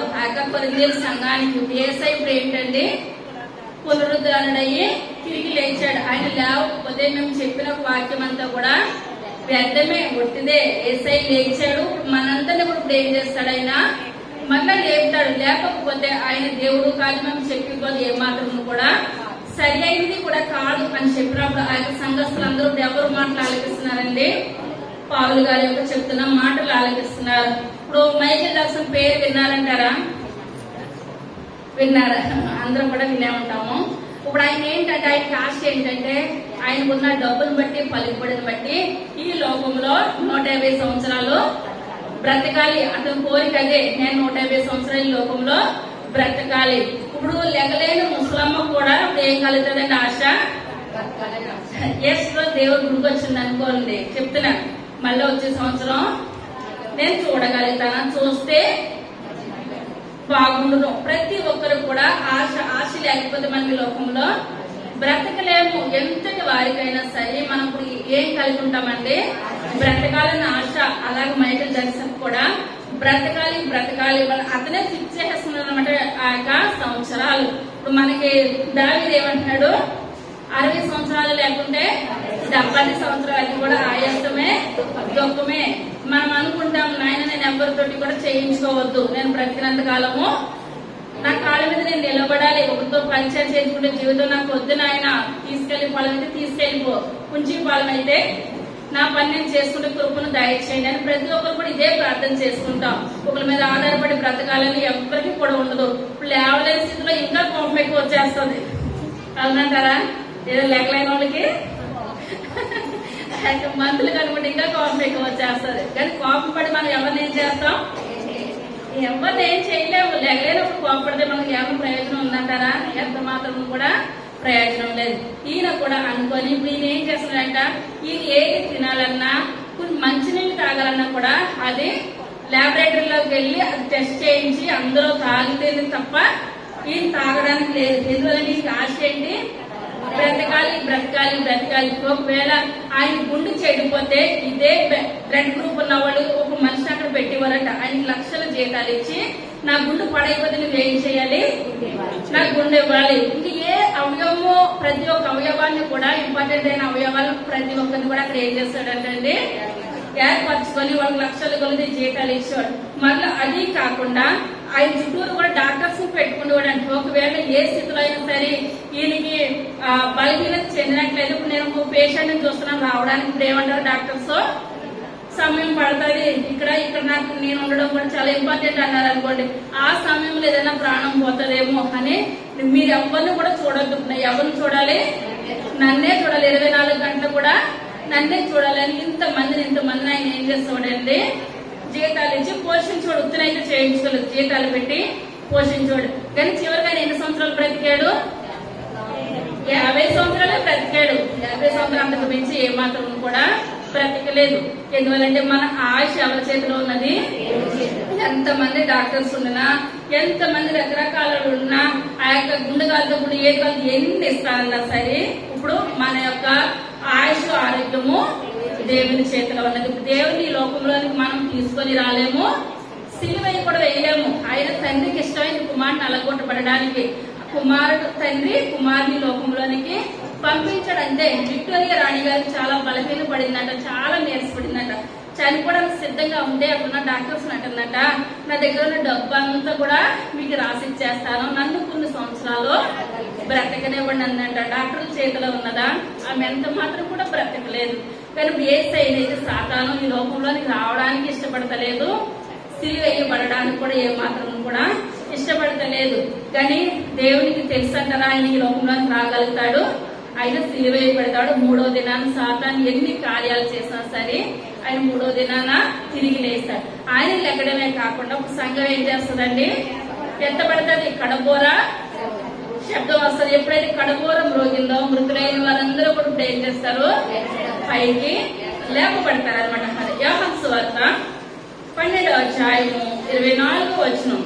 కొరింథీయుల సంఘానికి. యేసయ్య ఇప్పుడు ఏంటండి? పునరుద్ధరణయ్యి తిరిగి లేచాడు. ఆయన లేకపోతే మేము చెప్పిన వాక్యం అంతా కూడా వ్యర్థమే, ఒట్టిదే. యేసయ్య లేచాడు. మనందరినీ కూడా ఇప్పుడు ఏం చేస్తాడు? ఆయన మళ్ళా లేపుతాడు. లేకపోతే ఆయన దేవుడు కాదు, మేము చెప్పిపోతే ఏమాత్రం కూడా సరి అయింది కూడా కాదు అని చెప్పినప్పుడు ఆయన సంఘస్థులందరూ ఎవరు మాటలు ఆలకిస్తున్నారండి? పౌలు గారి యొక్క చెప్తున్న మాటలు ఆలకిస్తున్నారు. ఇప్పుడు మైకేల్ జాక్సన్ పేరు విన్నారంటారా? విన్నారా? అందరం కూడా వినే ఉంటాము. ఇప్పుడు ఆయన ఏంటంటే, ఆయన ఆశ ఏంటంటే, ఆయనకున్న డబ్బును బట్టి పలుకుబడిని బట్టి ఈ లోకంలో 150 సంవత్సరాలు బ్రతకాలి. అతని కోరిక అదే, నేను 150 సంవత్సరాలు ఈ లోకంలో బ్రతకాలి. ఇప్పుడు లెగలేని ముసలమ్మ కూడా ఇప్పుడు ఏం కలుగుతుందండి? ఆశ. ఎస్ లో దేవుడు గుడికొచ్చింది అనుకోండి, చెప్తున్నా మళ్ళీ వచ్చే సంవత్సరం నేను చూడగలుగుతాను, చూస్తే బాగుండును. ప్రతి ఒక్కరు కూడా ఆశ లేకపోతే మనం ఈ లోకంలో బ్రతకలేము. ఎంతటి వారికైనా సరే మనం ఇప్పుడు ఏం కలిగి ఉంటామండి? బ్రతకాలని ఆశ. అలాగే మైకేల్ జాక్సన్ కూడా బ్రతకాలి అతనే ఫిక్స్ చేసేస్తున్నాడు అనమాట ఆ యొక్క సంవత్సరాలు. ఇప్పుడు మనకి దావీదు ఏమంటున్నాడు? 60 సంవత్సరాలు లేకుంటే 70 సంవత్సరాలు కూడా ఆయాసమే, దుఃఖమే. మనం అనుకుంటాం, నాయన నేను ఎవరితోటి కూడా చేయించుకోవద్దు, నేను బ్రతికినంత కాలము నా కాళ్ళ మీద నేను నిలబడాలి, ఒకరితో పరిచయం చేసుకుంటే జీవితం నాకు వద్దు నాయన, తీసుకెళ్లి పొలం అయితే తీసుకెళ్లిపో, కుంచి పొలం అయితే నా పని నేను చేసుకుంటే కృపను దయచేయండి అని ప్రతి ఒక్కరు కూడా ఇదే ప్రార్థన చేసుకుంటాం. ఒకరి మీద ఆధారపడి బ్రతకాలని ఎవరికి కూడా ఉండదు. ఇప్పుడు లేవలేని స్థితిలో ఇంకా కోపం ఎక్కువ వచ్చేస్తుంది, అవునంటారా? ఏదో లెక్కలైన వాళ్ళకి మందులు కనుకుంటే ఇంకా కోపం ఎక్కువ వచ్చేస్తుంది. కానీ కోపం పడి మనం ఎవరిని ఏం చేస్తాం? ఎవరిని ఏం చేయలేము. లెగలేనప్పుడు కోపడితే మనకి ఏమైనా ప్రయోజనం ఉందంటారా? ఎంత మాత్రం కూడా ప్రయోజనం లేదు. ఈయన కూడా అనుకొని ఇప్పుడు ఈయన ఏం చేస్తున్నాడంట, ఈయన ఏది తినాలన్నా కొన్ని మంచినీళ్ళు తాగాలన్నా కూడా అది ల్యాబొరేటరీలోకి వెళ్ళి అది టెస్ట్ చేయించి అందరూ తాగితేనే తప్ప ఈయన తాగడానికి లేదు. ఎందువల్ల ఈయన ఆశ ఏంటి? బ్రతకాలి. ఒకవేళ ఆయన గుండె చెడిపోతే ఇదే బ్లడ్ గ్రూప్ ఉన్న వాళ్ళు ఒక మనిషిని అక్కడ పెట్టేవారంట. ఆయనకి లక్షల జీతాలు ఇచ్చి నా గుండె పడైపోతే నువ్వు ఏం చేయాలి? నా గుండె ఇవ్వాలి. ఇంక ఏ అవయవమో ప్రతి ఒక్క అవయవాన్ని కూడా ఇంపార్టెంట్ అయిన అవయవాలు ప్రతి ఒక్కరిని కూడా అక్కడ ఏం చేస్తాడంటే ఏర్పరచుకొని వాళ్ళకి లక్షల కొలది జీతాలు ఇచ్చేవాడు. మళ్ళీ అది కాకుండా ఆయన చుట్టూరు కూడా డాక్టర్స్ పెట్టుకునేవాడు. అంటే ఒకవేళ ఏ స్థితిలో అయినా సరే ఈయనకి బలహీనత చెందినట్లేదు, ఇప్పుడు నేను పేషెంట్ ని చూస్తున్నాను రావడానికి, ఇప్పుడు ఏమంటారు డాక్టర్స్? సమయం పడుతుంది, ఇక్కడ నాకు నేను ఉండడం కూడా చాలా ఇంపార్టెంట్ అన్నారు అనుకోండి. ఆ సమయంలో ఏదైనా ప్రాణం పోతుందేమో అని మీరు ఎవరిని కూడా చూడొద్దు. ఎవరిని చూడాలి? నన్నే చూడాలి. 24 గంటలు కూడా నన్నే చూడాలని ఇంతమందిని ఆయన ఏం చేస్తాడండి? జీతాలు ఇచ్చి పోషించోడు. ఉత్తనైతే చేయించుకోలేదు, జీతాలు పెట్టి పోషించోడు. కానీ చివరిగా ఎన్ని సంవత్సరాలు బ్రతికాడు? 50 సంవత్సరాలే బ్రతికాడు. 50 సంవత్సరాలు అంతకు మించి ఏమాత్రం కూడా బ్రతికలేదు. ఎందువల్లంటే మన ఆయుష్ ఎవరి చేతిలో ఉన్నది? ఎంతమంది డాక్టర్స్ ఉన్నా, ఎంతమంది రకరకాల ఉన్నా, ఆ యొక్క గుండెగాలతో కూడా ఏది వాళ్ళు ఎన్ని ఇస్తారన్నా సరే ఇప్పుడు మన యొక్క ఆయుష్ ఆరోగ్యము దేవుని చేతిలో ఉన్నది. దేవుని లోకంలోనికి మనం తీసుకొని రాలేము, సిలువని కూడా వేయలేము. ఆయన తండ్రికి ఇష్టమైన కుమారుని అలగొట్టబడడానికి తండ్రి కుమారుని లోకంలోనికి పంపించాడు. అంతే. విక్టోరియా రాణి గారికి చాలా బలహీన పడిందంట, చాలా నీరసపడిందంట. చనిపోవడానికి సిద్ధంగా ఉంటే అప్పుడున్న డాక్టర్స్ అంటుందంట, నా దగ్గర ఉన్న డబ్బు అంతా కూడా మీకు రాసిచ్చేస్తాను, నన్ను కొన్ని సంవత్సరాలు బ్రతకనివ్వండి అందంట. డాక్టర్ల చేతిలో ఉన్నదా? ఆమె ఎంత మాత్రం కూడా బ్రతకలేదు. కానీ ఏసైతే సాతాను ఈ లోకంలోనికి రావడానికి ఇష్టపడతలేదు, సిలువ వేయబడడానికి కూడా ఏమాత్రం కూడా ఇష్టపడతలేదు. కానీ దేవునికి తెలుసు అంటారా ఆయన ఈ లోకంలోకి రాగలుగుతాడు, ఆయన సిలువ వేయబడతాడు. 3వ దినాన సాతాను ఎన్ని కార్యాలు చేసినా సరే ఆయన 3వ దినాన తిరిగి లేస్తాడు. ఆయన లెక్కడమే కాకుండా ఒక సంఘం ఏం చేస్తుందండి, ఎత్తబడుతుంది. కడబోరా శబ్దం వస్తుంది. ఎప్పుడైతే కడబోరం రోగిందో మృతులైన వారందరూ కూడా ఇప్పుడు ఏం చేస్తారు, పైకి లేపబడతారు అనమాట. యోహాను సువార్త 12వ అధ్యాయము 24వ వచనం.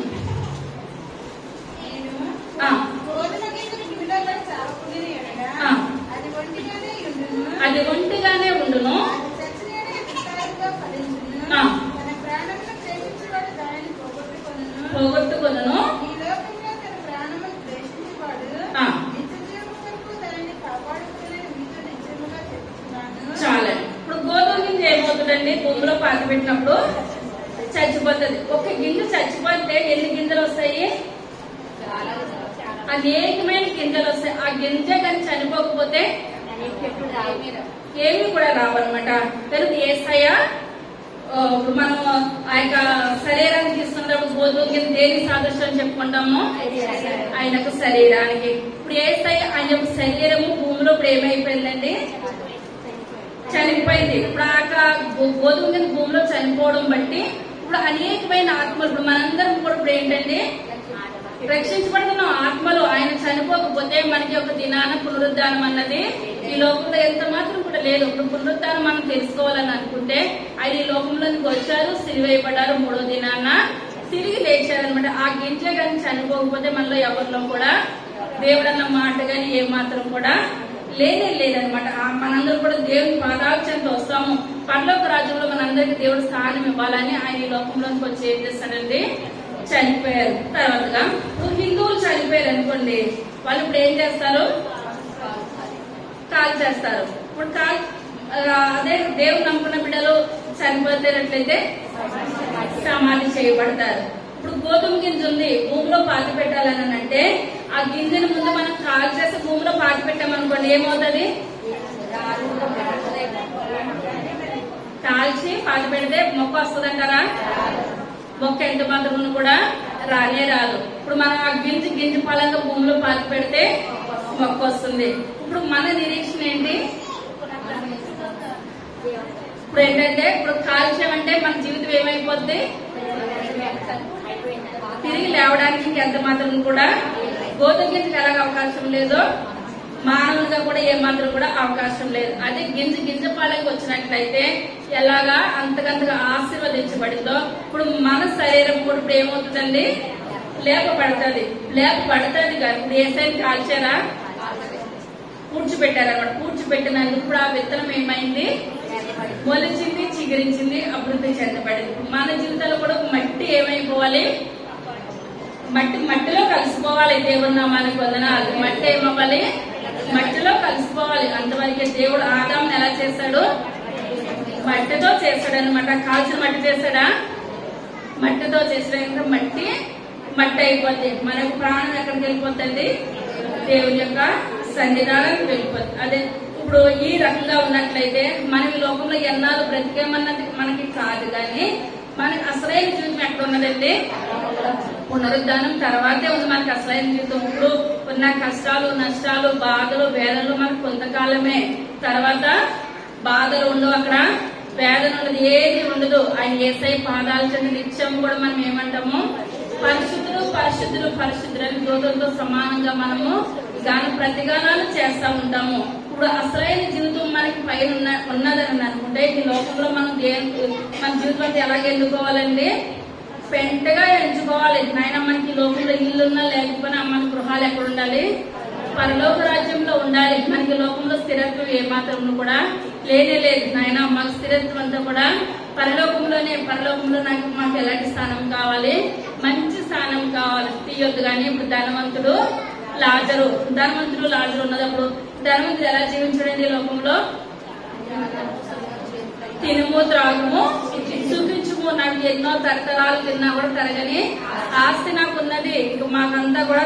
అది ఒంటిగానే ఉండును, పోగొట్టుకొనును. చాలా ఇప్పుడు గోధుమ గింజ ఏమవుతుందండి, భూమిలో పాతి పెట్టినప్పుడు చచ్చిపోతుంది. ఒక గింజ చచ్చిపోతే ఎన్ని గింజలు వస్తాయి, అనేకమైన గింజలు వస్తాయి. ఆ గింజ కానీ చనిపోకపోతే ఏమీ కూడా రావన్నమాట. కనుక యేసయ్య మనం ఆ యొక్క శరీరాన్ని తీసుకున్నప్పుడు గోధుమ గింజ దేని సాదృశ్యం చెప్పుకుంటాము, ఆయన యొక్క శరీరానికి. ఇప్పుడు యేసయ్య ఆయన యొక్క శరీరము భూమిలో ఇప్పుడు ఏమైపోయిందండి, చనిపోయింది. ఇప్పుడు ఆ గోధుమ గింజ భూమిలో చనిపోవడం బట్టి ఇప్పుడు అనేకమైన ఆత్మలు, ఇప్పుడు మనందరం కూడా ఇప్పుడు ఏంటండి రక్షించబడుతున్న ఆత్మలు. ఆయన చనిపోకపోతే మనకి ఒక దినాన పునరుద్ధానం అన్నది ఈ లోకంలో ఎంత మాత్రం కూడా లేదు. ఇప్పుడు పునరుద్ధానం మనం తెలుసుకోవాలని అనుకుంటే ఆయన ఈ లోకంలోకి వచ్చారు, సిలువేయబడ్డారు, 3వ దినాన తిరిగి లేచారనమాట. ఆ గింజ కానీ చనిపోకపోతే మనలో ఎవరిలో కూడా దేవుడు అన్న మాట గాని ఏ మాత్రం కూడా లేదనమాట. మనందరూ కూడా దేవుని పాదాక్షంతో వస్తాము. పరలోక రాజ్యంలో మనందరికి దేవుడు స్థానం ఇవ్వాలని ఆయన ఈ లోకంలోకి వచ్చి ఏం చేస్తాడండి, చనిపోయారు. తర్వాతగా ఇప్పుడు హిందువులు చనిపోయారు అనుకోండి, వాళ్ళు ఇప్పుడు ఏం చేస్తారు, కాల్ చేస్తారు. ఇప్పుడు అదే దేవుడు నమ్ముకున్న బిడ్డలు చనిపోతేనట్లయితే సమాధి చేయబడతారు. ఇప్పుడు గోధుమ గింజ ఉంది, భూమిలో పాతి పెట్టాలని అంటే ఆ గింజను ముందు మనం కాల్ చేసి భూమిలో పాతి పెట్టామనుకోండి, ఏమవుతుంది, కాల్చి పాతి పెడితే మొక్క వస్తుందంటారా, మొక్క ఎంత మాత్రం కూడా రానే రాదు. ఇప్పుడు మనం ఆ గింజ ఫలంగా భూమిలో పాతి పెడితే మొక్క వస్తుంది. ఇప్పుడు మన నిరీక్షణ ఏంటి, ఇప్పుడు ఏంటంటే ఇప్పుడు కాల్చామంటే మన జీవితం ఏమైపోద్ది, తిరిగి లేవడానికి ఇంకెంత మాత్రం కూడా గోధుమ గింజకి ఎలాగ అవకాశం లేదో మానవులుగా కూడా ఏమాత్రం కూడా అవకాశం లేదు. అదే గింజ పాలకి వచ్చినట్లయితే ఎలాగా అంతకంతగా ఆశీర్వదించబడిందో ఇప్పుడు మన శరీరం కూడా ఇప్పుడు ఏమవుతుందండి, లేపబడుతుంది కానీ ఇప్పుడు ఏసైని కాల్చారా, పూడ్చిపెట్టారన్నమాట. పూడ్చిపెట్టినందుకు ఇప్పుడు ఆ విత్తనం ఏమైంది, మొలిచింది, చిగురించింది, అభివృద్ధి చెందబడింది. మన జీవితాల్లో కూడా మట్టి ఏమైపోవాలి, మట్టిలో కలిసిపోవాలి. దేవుడి నామానికి వందనాలు. మట్టి ఏమవ్వాలి, మట్టిలో కలిసిపోవాలి. అంతవరకే దేవుడు ఆదాముని ఎలా చేశాడు, మట్టితో చేశాడు అనమాట. కాల్చిన మట్టి చేశాడా, మట్టితో చేసాడు. మట్టి అయిపోద్ది. మన యొక్క ప్రాణం ఎక్కడికి వెళ్ళిపోతుంది, దేవుని యొక్క సన్నిధానానికి వెళ్ళిపోద్ది. అదే ఇప్పుడు ఈ రకంగా ఉన్నట్లయితే మనం ఈ లోకంలో ఎన్నాళ్ళు బ్రతికేమన్నది మనకి కాదు, కానీ మనకి అసలైన జీవితం ఎక్కడ ఉన్నదండి, పునరుద్ధానం తర్వాతే ఉంది మనకి అసలైన జీవితం. ఇప్పుడు ఉన్న కష్టాలు, నష్టాలు, బాధలు, వేదనలు మనకు కొంతకాలమే. తర్వాత బాధలు ఉండవు, అక్కడ వేదన ఉండదు, ఏది ఉండదు. ఆయన యేసయ్య పాదాల చెంత నిత్యం కూడా మనం ఏమంటాము, పరిశుద్ధులు పరిశుద్ధులు పరిశుద్ధులు అని దూతలతో సమానంగా మనము దాని ప్రతిగానాలు చేస్తా ఉంటాము. ఇప్పుడు అసలైన జీవితం మనకి పైన ఉన్నదని అనుకుంటే ఈ లోకంలో మనం మన జీవితం ఎలాగ ఎన్నుకోవాలండి, పెంటగా ఎంచుకోవాలి. నాయన మనకి లోకంలో ఇల్లున్నా లేకపోయినా మన గృహాలు ఎక్కడ ఉండాలి, పరలోక రాజ్యంలో ఉండాలి. మనకి లోకంలో స్థిరత్వం ఏమాత్రం కూడా లేనే లేదు. నాయన మాకు స్థిరత్వం అంతా కూడా పరలోకంలోనే. పరలోకంలో మాకు ఎలాంటి స్థానం కావాలి, మంచి స్థానం కావాలి. తీయొద్దు. కానీ ఇప్పుడు ధనవంతుడు లాజరు ఉన్నదప్పుడు ధనవంతుడు ఎలా జీవించడండి లోకంలో, తినుము త్రాగుము సుఖించుము, నాకు ఎన్నో తరతరాలు తిన్నా కూడా తరగని ఆస్తి నాకు ఉన్నది, ఇక మాకంతా కూడా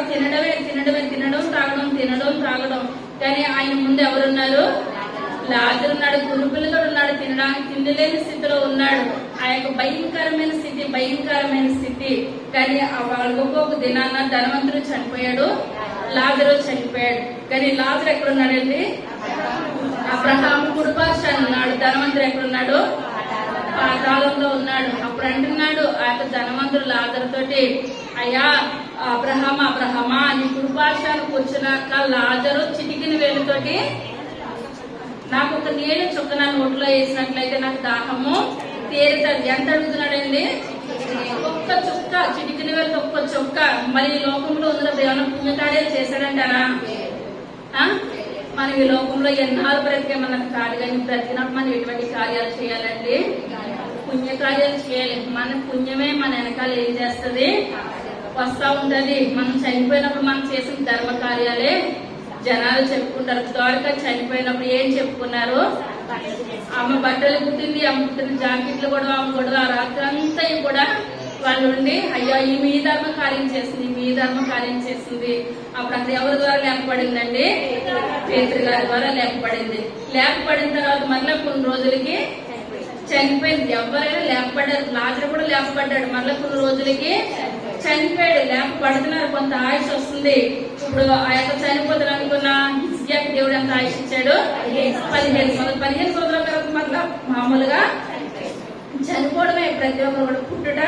తినడం త్రాగడం. కానీ ఆయన ముందు ఎవరున్నారు, లాజరు ఉన్నాడు, కురుపిల్లతో ఉన్నాడు, తినడానికి తిండి లేని స్థితిలో ఉన్నాడు. యొక్క భయంకరమైన స్థితి. కానీ వాళ్ళకి ఒక్కొక్క దినాన్న ధనవంతుడు చనిపోయాడు, లాజరు చనిపోయాడు. కానీ లాజరు ఎక్కడున్నాడండి? అబ్రహాము కుడిపార్శ్వాన ఉన్నాడు. ధనవంతుడు ఎక్కడున్నాడు? పాతాళంలో ఉన్నాడు. అప్పుడు అంటున్నాడు ఆ యొక్క ధనవంతుడు లాజరు తోటి, అయ్యా అబ్రహమా నీ కుడిపార్శ్వాన కూర్చున్నాక లాజరు చిటికిన వేలుతోటి నాకు ఒక నీళ్ళు చుక్క నా నోట్లో వేసినట్లయితే నాకు దాహము తీరుతుంది. ఎంత అడుగుతున్నాడండి? ఒక్క చుక్క, చిటికిన వేలతో ఒక్క చుక్క. మరి ఈ లోకంలో ఉన్నప్పుడు ఏమైనా పుణ్యకార్యాలు చేశాడంటారా? మనం ఈ లోకంలో ఎన్నాళ్ళు బ్రతికేమన్నది కాదు, కానీ బ్రతికినప్పుడు మనం ఎటువంటి కార్యాలు చేయాలండి? పుణ్యకార్యాలు చేయాలి. మన పుణ్యమే మన వెనకాల ఏం చేస్తుంది? వస్తా ఉంటది. మనం చనిపోయినప్పుడు మనం చేసిన ధర్మ కార్యాలే జనాలు చెప్పుకుంటారు. ద్వారకా చనిపోయినప్పుడు ఏం చెప్పుకున్నారు? ఆమె బట్టలు కుట్టింది, ఆమె కుట్టిన జాకెట్లు కూడా ఆమె కూడా రాత్రి అంతా కూడా వాళ్ళు ఉండి, అయ్యో ఈమె ఈ ధర్మ కార్యం చేసింది. అప్పుడు అక్కడ ఎవరి ద్వారా లేపబడిందండి? పేతురు గారి ద్వారా లేపబడింది. లేపబడిన తర్వాత మళ్ళీ కొన్ని రోజులకి చనిపోయింది. ఎవరైనా లేపబడ్డారు. లాజరు కూడా లేపబడ్డాడు. మళ్ళీ కొన్ని రోజులకి చనిపోయాడు. లేపబడుతున్నారు, కొంత ఆయుష్ వస్తుంది. ఇప్పుడు ఆ యొక్క చనిపోతారు అనుకున్న హిజ్కియాకి దేవుడు ఎంత ఆయుష్ ఇచ్చాడు? 15 సంవత్సరాల తర్వాత మళ్ళా మామూలుగా చనిపోవడమే. ప్రతి ఒక్కరు కూడా పుట్టుట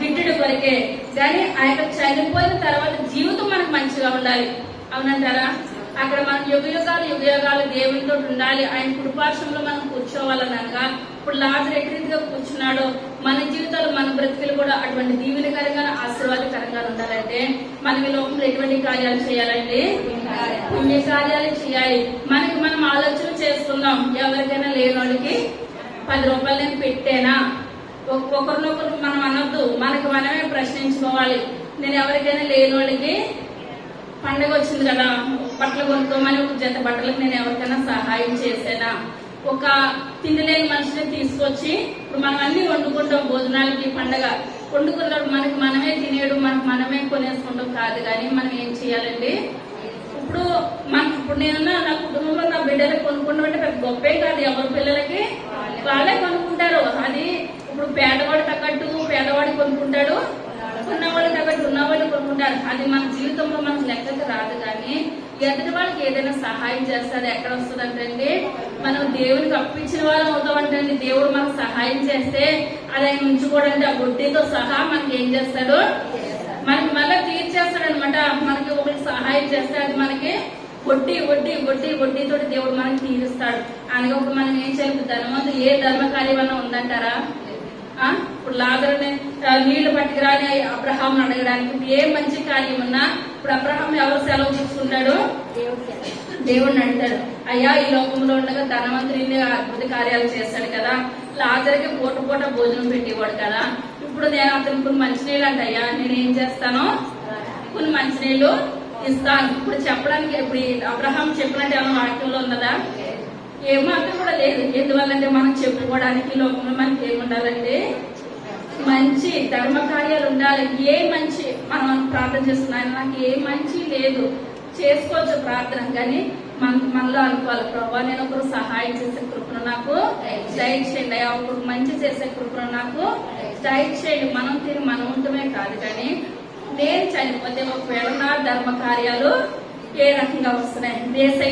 గిట్టుడు కొరకే. కానీ ఆ యొక్క చనిపోయిన తర్వాత జీవితం మనకు మంచిగా ఉండాలి. అవునంటారా? అక్కడ మనం యుగయుగాలు దేవునితో ఉండాలి. ఆయన కుడిపార్శ్వంలో మనం కూర్చోవాలనగా ఇప్పుడు లాజరు ఎటురీతిగా కూర్చున్నాడో మన జీవితాలు, మన బ్రతుకులు కూడా అటువంటి దీవెనకరంగా ఆశీర్వాదకరంగా ఉండాలంటే మనం ఈ లోకంలో ఎటువంటి కార్యాలు చేయాలండి? పుణ్య కార్యాలు చేయాలి. మనకి మనం ఆలోచన చేసుకుందాం. ఎవరికైనా లేని వాళ్ళకి 10 రూపాయలు నేను పెట్టేనా? ఒకరినొకరు మనం అనొద్దు, మనకి మనమే ప్రశ్నించుకోవాలి. నేను ఎవరికైనా లేని వాళ్ళకి పండగ వచ్చింది కదా, బట్టలు కొనుక్కోమని ఒక జత బట్టలకు నేను ఎవరికైనా సహాయం చేసేనా? ఒక తిండి లేని మనిషిని తీసుకొచ్చి ఇప్పుడు మనం అన్ని వండుకుంటాం. భోజనాలకి పండగ వండుకున్నప్పుడు మనకి మనమే తినేయడం, మనకి మనమే కొనేసుకుంటాం కాదు. కానీ మనం ఏం చేయాలండి? ఇప్పుడు నేను నా కుటుంబంలో నా బిడ్డలకు కొనుక్కుంటాం అంటే పెద్ద గొప్పే కాదు. ఎవరి పిల్లలకి వాళ్ళే కొనుక్కుంటారు. అది ఇప్పుడు పేదవాడు తగ్గట్టు పేదవాడు కొనుక్కుంటాడు, ఉన్నవాళ్ళు తగ్గట్టు ఉన్నవాళ్ళు కొనుక్కుంటారు. అది మన జీవితంలో మనకు లెక్కకు రాదు. కానీ ఎదుటి వాళ్ళకి ఏదైనా సహాయం చేస్తారు. ఎక్కడ వస్తుందంటే మనం దేవునికి అప్పించిన వాళ్ళం అవుతామంటే దేవుడు మనకు సహాయం చేస్తే అది ఆయన ఉంచుకోవడానికి ఆ వడ్డీతో సహా మనకి ఏం చేస్తాడు? మనకి మళ్ళీ తీర్చేస్తాడు అనమాట. మనకి ఒకరికి సహాయం చేస్తే అది మనకి వడ్డీతోటి దేవుడు మనకి తీరుస్తాడు. అనగా ఇప్పుడు మనం ఏం చేయాలి? ధనవంతుడు ఏ ధర్మ కార్యమన్నా ఉందంటారా? ఇప్పుడు లాజరుని నీళ్లు పట్టుకురాని అబ్రహాం అడగడానికి ఏ మంచి కార్యం ఉన్నా ఇప్పుడు అబ్రహాం ఎవరు సెలవు తీసుకుంటాడు? దేవుడిని అడుగుతాడు. అయ్యా ఈ లోకంలో ఉండగా ధనవంతుని అద్భుత కార్యాలు చేస్తాడు కదా, లాజరుకి పూట భోజనం పెట్టేవాడు కదా. ఇప్పుడు నేను అతను కొన్ని మంచినీళ్ళు అంటయ్యా, నేనేం చేస్తాను? కొన్ని మంచినీళ్లు ఇస్తాను. ఇప్పుడు చెప్పడానికి ఇప్పుడు అబ్రహాం చెప్పినట్టు ఏమైనా వాక్యంలో ఉన్నదా? ఏమాత్రం కూడా లేదు. ఎందువల్లంటే మనం చెప్పుకోవడానికి లోకంలో మనకి ఏముండాలంటే మంచి ధర్మ కార్యాలు ఉండాలి. ఏ మంచి మనం ప్రార్థన చేస్తున్నాం, నాకు ఏ మంచి లేదు, చేసుకోవచ్చు ప్రార్థన. కానీ మనలో అనుకోవాలి, ప్రభావ నేను ఒకరు సహాయం చేసే కృపను నాకు దయచేయండి, ఒకరు మంచి చేసే కృపను నాకు దయచేయండి. మనం తిని మనం ఉండటమే కాదు, కానీ నేను చనిపోతే ఒకవేళ నా ధర్మ కార్యాలు ఏ రకంగా వస్తున్నాయి? ఏసై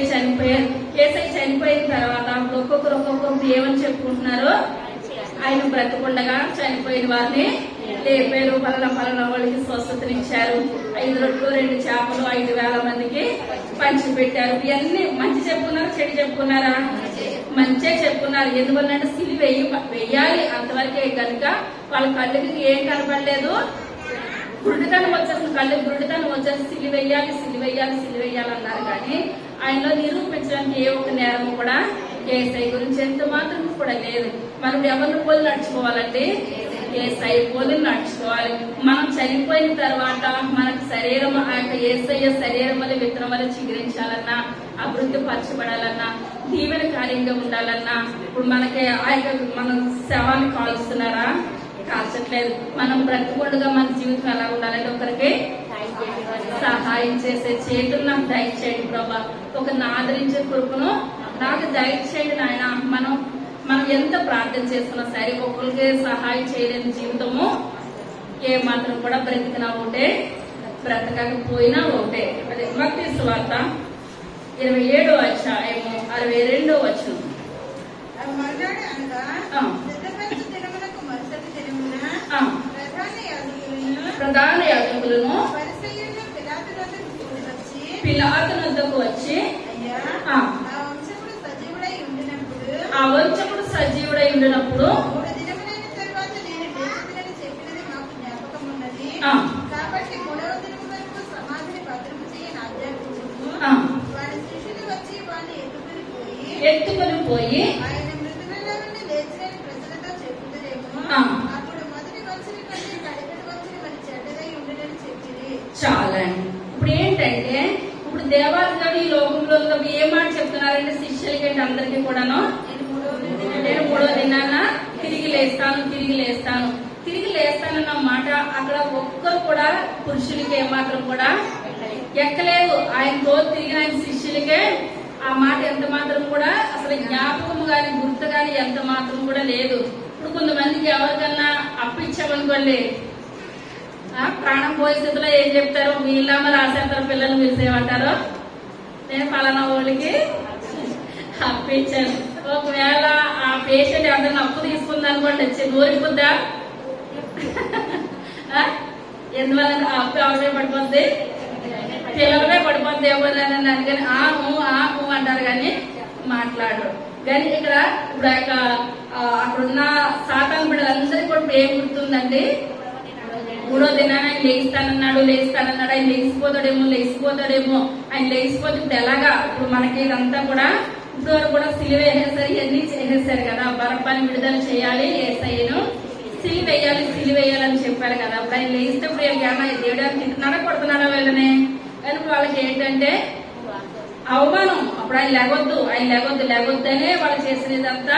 చనిపోయిన తర్వాత ఒక్కొక్కరు ఏమని చెప్పుకుంటున్నారు? ఆయన బ్రతుకుండగా చనిపోయిన వారిని లేపారు, పలానా వాళ్ళకి స్వస్థతనిచ్చారు, 5 రొట్టెలు 2 చేపలు 5,000 మందికి పంచిపెట్టారు. ఇవన్నీ మంచి చెప్పుకున్నారు, చెడు చెప్పుకున్నారా? మంచిగా చెప్పుకున్నారు. ఎందువల్లంటే సిలి వెయ్యాలి అంతవరకే. కనుక వాళ్ళ కళ్ళకి ఏం కనపడలేదు, గుడ్డితనం వచ్చేసింది. కళ్ళు గుడ్డితనం వచ్చేసి సిలి వెయ్యాలి అన్నారు. కానీ ఆయనలో నిరూపించడానికి ఏ ఒక్క నేరము కూడా ఏసై గురించి ఎంత మాత్రం కూడా లేదు. మనం ఎవరిని పోలి నడుచుకోవాలంటే ఏసై పోలి నడుచుకోవాలి. మనం చనిపోయిన తర్వాత మనకు శరీరం ఆ యొక్క ఏసయ్య శరీరం వల్ల విత్తనం వల్ల చిగురించాలన్నా, అభివృద్ధి పరచబడాలన్నా, దీవెన కార్యంగా ఉండాలన్నా, ఇప్పుడు మనకి ఆ యొక్క మనం శవాన్ని కాలుస్తున్నారా? కాల్చట్లేదు. మనం బ్రతుకుండగా మన జీవితం ఎలా ఉండాలంటే ఒకరికి సహాయం చేసే చేతులు నాకు దయచేయండి ప్రభా, ఒకరిని ఆదరించే కృపను నాకు దయచేయండి నాయన. మనం మనం ఎంత ప్రార్థన చేసుకున్నా సరే ఒకరికి సహాయం చేయలేని జీవితము ఏ మాత్రం కూడా బ్రతికినా ఒకటే, బ్రతకకపోయినా ఒకటే. అదే మత్తయి సువార్త 27వ అధ్యాయము 62వ వచనం. మర్నాడు అనగా సిద్ధపరచు దినమునకు మరుసటి దినమున ప్రధాన యాజకులను పరిసయ్యులను పిలాతు వద్దకు వచ్చి ఆ వంచకుడు సజీవుడై ఉండినప్పుడు 3 దినములైన తరువాత నేను లేచితినని చెప్పినది మాకు జ్ఞాపకం ఉన్నది. కాబట్టి 3వ దినము వరకు సమాధిని భద్రము చేయని ఆజ్ఞాపించుము. వారి శిష్యులు వచ్చి వారిని ఎత్తుకొని పోయి ఆయన మృతులలో నుండి లేచినని ప్రజలతో చెప్పుదురేమో. అప్పుడు మొదటి వంచని కంటే కడపటి వంచని మరి చెడ్డదై ఉండదని చెప్పింది. చాలండి. ఇప్పుడు ఏంటంటే ఇప్పుడు దేవాలయాలు ఈ లోకంలో ఏ మాట చెప్తున్నారంటే శిష్యులకి అంటే అందరికీ కూడాను నేను 3వ దినాన తిరిగి లేస్తానన్న మాట అక్కడ ఒక్కరు కూడా పురుషులకి ఏమాత్రం కూడా ఎక్కలేదు. ఆయనతో తిరిగిన ఆయన శిష్యులకే ఆ మాట ఎంత మాత్రం కూడా అసలు జ్ఞాపకము గాని గుర్తు గాని ఎంత మాత్రం కూడా లేదు. ఇప్పుడు కొంతమందికి ఎవరికన్నా అప్పిచ్చామనుకోండి, ప్రాణం పోయే స్థితిలో ఏం చెప్తారు, వీళ్ళమ్మ రాసేస్తారు పిల్లలు పిలిచేయమంటారు, నేను పలానా వాళ్ళకి అప్పిచ్చాను. ఒకవేళ ఆ పేషెంట్ ఎవరైనా అప్పు తీసుకుంది అనుకోండి, వచ్చి నూరిపోద్దా? ఎందువల్ల అప్పు ఎవరే పడిపోద్ది, పిల్లలమే పడిపోద్ది. ఎవరైనా అందుకని ఆము అంటారు కానీ మాట్లాడరు. కానీ ఇక్కడ ఇప్పుడు అక్కడున్న సాతాను బిడ్డలందరికీ కూడా ఏం గుర్తుందండి, 3వ దినాన ఆయన లేస్తానన్నాడు. ఆయన లేచిపోతాడేమో ఆయన లేచిపోతే ఇప్పుడు ఎలాగా. ఇప్పుడు మనకి ఇదంతా కూడా ఇప్పుడు వరకు కూడా సిలువ వేసేసారు, ఇవన్నీ చేసేసారు కదా. బరప్పాని విడుదల చేయాలి, యేసయ్యను సిలువ వేయాలని చెప్పారు కదా. అప్పుడు ఆయన లేస్తే ఇప్పుడు ఏమన్నా దేవుడు తింటున్నాడా కొడుతున్నాడా వెళ్ళనే. కానీ వాళ్ళకి ఏంటంటే అవమానం. అప్పుడు ఆయన లేగొద్దనే వాళ్ళు చేసినదంతా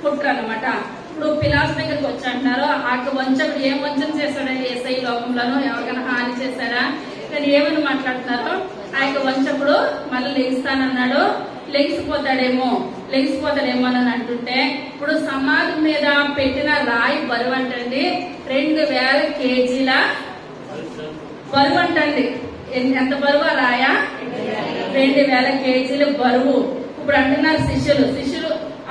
కుట్ర అనమాట. ఇప్పుడు పిలాతు దగ్గరికి వచ్చి అంటున్నారు, ఆ వంచకుడు ఏం వంచన చేశాడండి యేసయ్య లోకంలోనూ, ఎవరికైనా హాని చేశాడా? కానీ ఏమని మాట్లాడుతున్నారు, ఆ యొక్క వంచకుడు మళ్ళీ లెగిస్తానన్నాడు, లెగిసిపోతాడేమో అని అంటుంటే, ఇప్పుడు సమాధి మీద పెట్టిన రాయి బరువు అంటండి 2000 కేజీల బరువు అంటండి. ఎంత బరువు ఆ రాయ? 2000 కేజీల బరువు. ఇప్పుడు అంటున్నారు శిష్యులు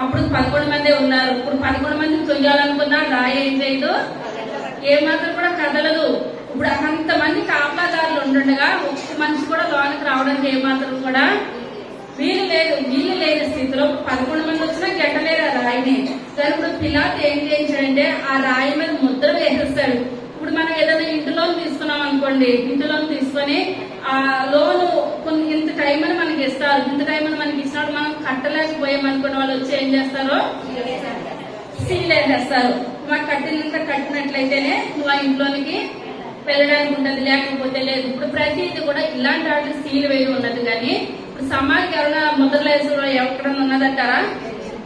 అప్పుడు 11 మంది ఉన్నారు. ఇప్పుడు 11 మందిని తొయ్యాలనుకున్నా రాయి ఏం చేయదు, ఏమాత్రం కూడా కదలదు. ఇప్పుడు అంతమంది కాపలాదారులు ఉంటుండగా ఒక్క మనిషి కూడా లోనికి రావడానికి ఏమాత్రం కూడా వీలు లేని స్థితిలో 11 మంది వచ్చినా గెట్టలేరు ఆ రాయిని. కానీ ఇప్పుడు పిలాతు ఏం చేయించాడంటే ఆ రాయి మీద ముద్ర వేసేస్తాడు. ఇప్పుడు మనం ఏదైనా ఇంటి లోన్ తీసుకున్నాం అనుకోండి, ఇంటి లోన్ తీసుకొని ఆ లోను ఇంత టైం అని మనకి ఇస్తారు. ఇంత టైం అని మనకి ఇచ్చినప్పుడు మనం కట్టలేకపోయామనుకున్న వాళ్ళు వచ్చి ఏం చేస్తారు, సీల్ వేసేస్తారు. మాకు కట్టినట్లయితేనే నువ్వు ఆ ఇంట్లోనికి వెళ్ళడానికి ఉంటుంది, లేకపోతే లేదు. ఇప్పుడు ప్రతిదీ కూడా ఇలాంటి వాటికి సీల్ వేయడం ఉన్నది. కానీ ఇప్పుడు సమాధికి ఎవరైనా ముద్రలేసులో ఎక్కడన్నా ఉన్నదంటారా?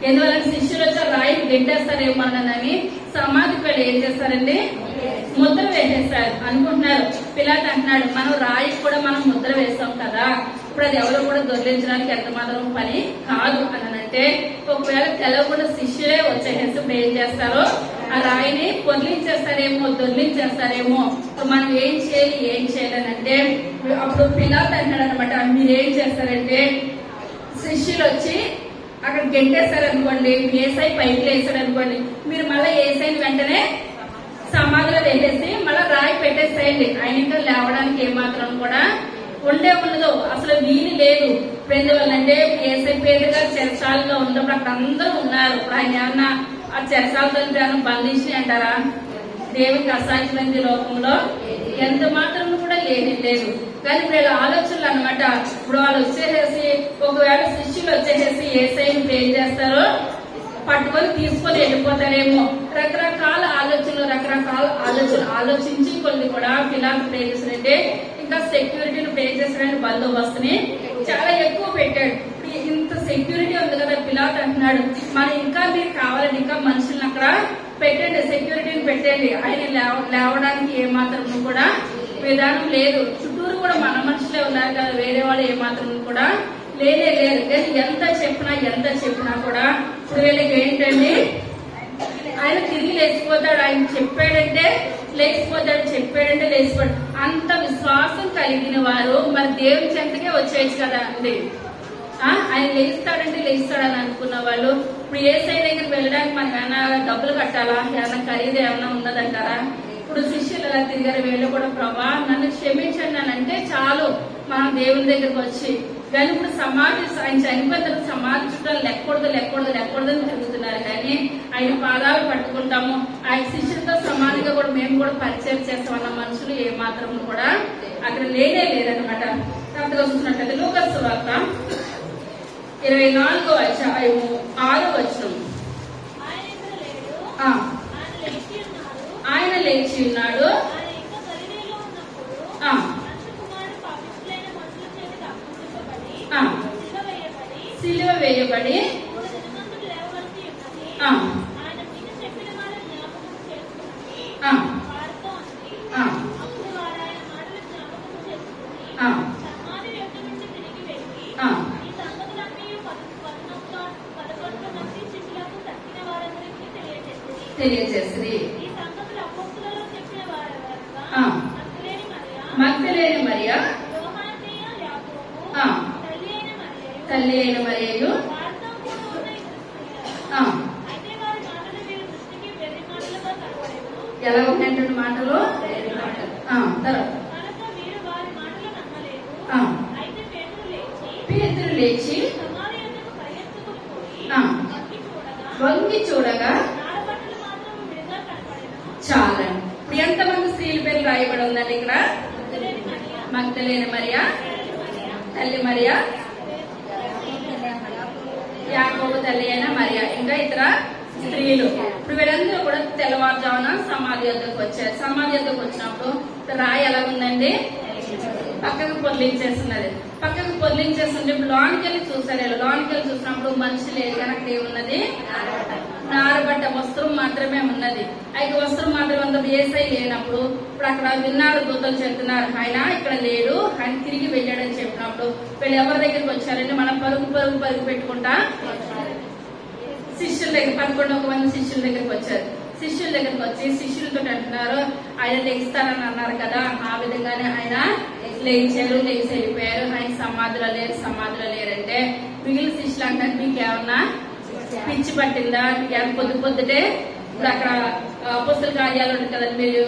ఎందువల్ల శిష్యులు వచ్చి రాయిని గెంటేస్తారేమో అన్నదని సమాధికి వెళ్ళి ఏం చేస్తారండి, ముద్ర వేసేస్తారు అనుకుంటున్నారు. పిలాతు అంటున్నాడు, మనం రాయికి కూడా మనం ముద్ర వేస్తాం కదా, ఇప్పుడు అది ఎవరో కూడా దొరికించడానికి ఎంత మాత్రం పని కాదు అనంటే, ఒకవేళ తెలవకుండా శిష్యులే వచ్చేసి ఇప్పుడు ఏం చేస్తారో ఆ రాయిని దొర్లించేస్తారేమో. మనం ఏం చేయాలనంటే అప్పుడు పిలాతు అంటున్నాడు అనమాట, మీరేం చేస్తారంటే శిష్యులు వచ్చి అక్కడ గెంటేస్తారనుకోండి, ఏసై పైకి వేసాడు అనుకోండి, మీరు మళ్ళీ ఏసైని వెంటనే సమాధిలో వేసేసి మళ్ళీ రాయి పెట్టేసేయండి. ఆయన ఇంకా లేవడానికి ఏమాత్రం కూడా ఉండదు, అసలు వీలు లేదు. ఎందువల్లంటే ఏసై పేద గారు చెరసాలలో ఉన్నప్పుడు అక్కడ అందరూ ఉన్నారు. ఇప్పుడు ఆయన ఏమన్నా ఆ చెరసాలతో బంధించి అంటారా? దేవునికి అసాధ్యమైంది లోకంలో ఎంత మాత్రం కూడా లేదు. కానీ వీళ్ళ ఆలోచనలు అనమాట. ఇప్పుడు వాళ్ళు వచ్చేసేసి ఒకవేళ శిష్యులు వచ్చేసేసి యేసయ్యను ఏం చేస్తారో పట్టుకొని తీసుకొని వెళ్ళిపోతారేమో. రకరకాల ఆలోచనలు ఆలోచించి కొన్ని కూడా పిలాతు ప్రే చేసినట్టే ఇంకా సెక్యూరిటీని ప్రే చేసిన బందోబస్తుని చాలా ఎక్కువ పెట్టాడు. ఇంత సెక్యూరిటీ ఉంది కదా, పిలాతు అంటున్నాడు మరి ఇంకా మీరు కావాలంటే ఇంకా మనుషులను అక్కడ పెట్టండి, సెక్యూరిటీని పెట్టండి. ఆయన లేవడానికి ఏమాత్రం కూడా విధానం లేదు. చుట్టూరు కూడా మన మనుషులే ఉన్నారు కదా, వేరే వాళ్ళు ఏమాత్రం కూడా లేనే లేరు. కానీ ఎంత చెప్పినా కూడా ఇప్పుడు వీళ్ళకి ఏంటండి, ఆయన తిరిగి లేచిపోతాడు, ఆయన చెప్పాడంటే లేచిపోతాడు. అంత విశ్వాసం కలిగిన వారు మరి దేవుని చెంతకే వచ్చేయచ్చు కదా అండి. ఆయన లేస్తాడని అనుకున్న వాళ్ళు ఇప్పుడు యేసయ్య దగ్గరికి వెళ్ళడానికి మనకి ఏమైనా డబ్బులు కట్టాలా, ఏమైనా ఖరీదు ఏమైనా ఉన్నదంటారా? ఇప్పుడు శిష్యులు ఎలా తిరిగారు, వీళ్ళు కూడా ప్రభా నన్ను క్షమించండి అని అంటే చాలు మనం దేవుని దగ్గరికి వచ్చి. కానీ ఇప్పుడు సమాధి ఆయన చనిపోయిన తర్వాత సమాధి చుట్టాలు లెక్కకూడదు అని తిరుగుతున్నారు. కానీ ఆయన పాదాలు పట్టుకుంటాము, ఆయన శిష్యులతో సమాధిగా కూడా మేము కూడా పరిచయం చేస్తామన్న మనుషులు ఏమాత్రం కూడా అక్కడ లేనే లేదనమాట. తర్వాత చూస్తున్నట్లయితే లూకాసు సువార్త 24వ అధ్యాయము 6వ వచనం. ఆయన లేచి ఉన్నాడు, సిలువ వేయబడి తెలియజేస్తుంది. మగ్దలేని మరియ, తల్లి అయిన మరియు ఎలా ఉన్నటువంటి మాటలు పేతురు లేచి వంగి చూడగా చాలండి. ఇప్పుడు ఎంతమంది స్త్రీల పేరు రాయబడి ఉందండి ఇక్కడ? మగ్దలేని మరియ, తల్లి మరియ, యాకోబు తల్లి అయిన మరియ, ఇంకా ఇతర స్త్రీలు. ఇప్పుడు వీళ్ళందరూ కూడా తెల్లవారుజామున సమాధి వద్దకు వచ్చారు. సమాధి వద్దకు వచ్చినప్పుడు రాయి ఎలా ఉందండి? పక్కకు పొర్లించేస్తున్నది. పక్కకు పొర్లించేస్తుంటే లోనికి వెళ్ళి చూసారు. లోనికి వెళ్ళి చూసినప్పుడు మనిషి లేదు కనుక ఏమున్నది? నారబడ్డ వస్త్రం మాత్రమే ఉన్నది. అయితే వస్త్రం మాత్రమే ఉన్నప్పుడు యేసయ్య లేనప్పుడు ఇప్పుడు అక్కడ విన్నారు, దూతలు చెప్తున్నారు ఆయన ఇక్కడ లేడు, ఆయన తిరిగి వెళ్ళాడని చెప్పినప్పుడు వీళ్ళు ఎవరి దగ్గరికి వచ్చారంటే మనం పరుగు పెట్టుకుంటా శిష్యుల దగ్గర 11 మంది శిష్యుల దగ్గరికి వచ్చారు. శిష్యుల దగ్గరికి వచ్చి శిష్యులతో అంటున్నారు ఆయన లెగిస్తారని అన్నారు కదా, ఆ విధంగానే ఆయన లేచి వెళ్ళిపోయారు. ఆయన సమాధిలో లేరంటే మిగిలిన శిష్యులు అంటారు మీకేమన్నా పిచ్చి పట్టిందా, మీకు పొద్దుటే ఇప్పుడు అక్కడ అపోస్తల కార్యాలు ఉంటుంది కదండి, మీరు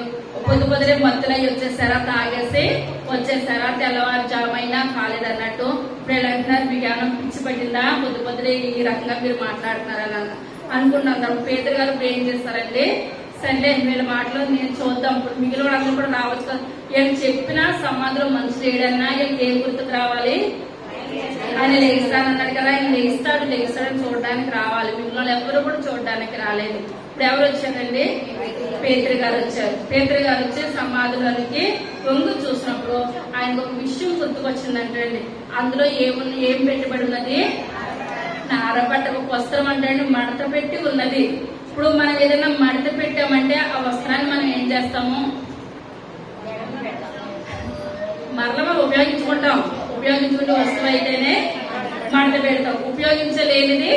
పొద్దుటే మత్తులై వచ్చేసారా, తాగేసి వచ్చేసారా, తెల్లవారుజామైనా కాలేదన్నట్టు ఇప్పుడు అంటున్నారు మీకు ఏమన్నా పిచ్చి పట్టిందా, పొద్దుటే ఈ రకంగా మీరు మాట్లాడుతున్నారని అనుకుంటున్నారు. పేదరు గారు ఇప్పుడు ఏం చేస్తారండి, సరే వీళ్ళ మాటలు నేను చూద్దాం, ఇప్పుడు మిగిలిన వాళ్ళందరూ కూడా రావచ్చు కదా, ఏం చెప్పినా సమాధిలో మనుషులు ఏడన్నా వీళ్ళకి ఏం గుర్తుకు రావాలి, ఆయన లెగిస్తానన్నాడు కదా, ఆయన లెగిస్తాడని చూడడానికి రావాలి. మిగిలిన ఎవరు కూడా చూడడానికి రాలేదు. ఇప్పుడు ఎవరు వచ్చారండి? పేతురు గారు వచ్చారు. పేతురు గారు వచ్చి సమాధిలోనికి వంగు చూసినప్పుడు ఆయనకు ఒక విషయం గుర్తుకొచ్చిందంటే అండి, అందులో ఏం పెట్టుబడి ఉన్నది? నారబట్ట ఒక వస్త్రం అంటే మడత పెట్టి ఉన్నది. ఇప్పుడు మనం ఏదైనా మడత పెట్టామంటే ఆ వస్త్రాన్ని మనం ఏం చేస్తాము? మరలా ఉపయోగించుకుంటాం. ఉపయోగించుకునే వస్తువు అయితేనే మడత పెడతాం. ఉపయోగించలేనిది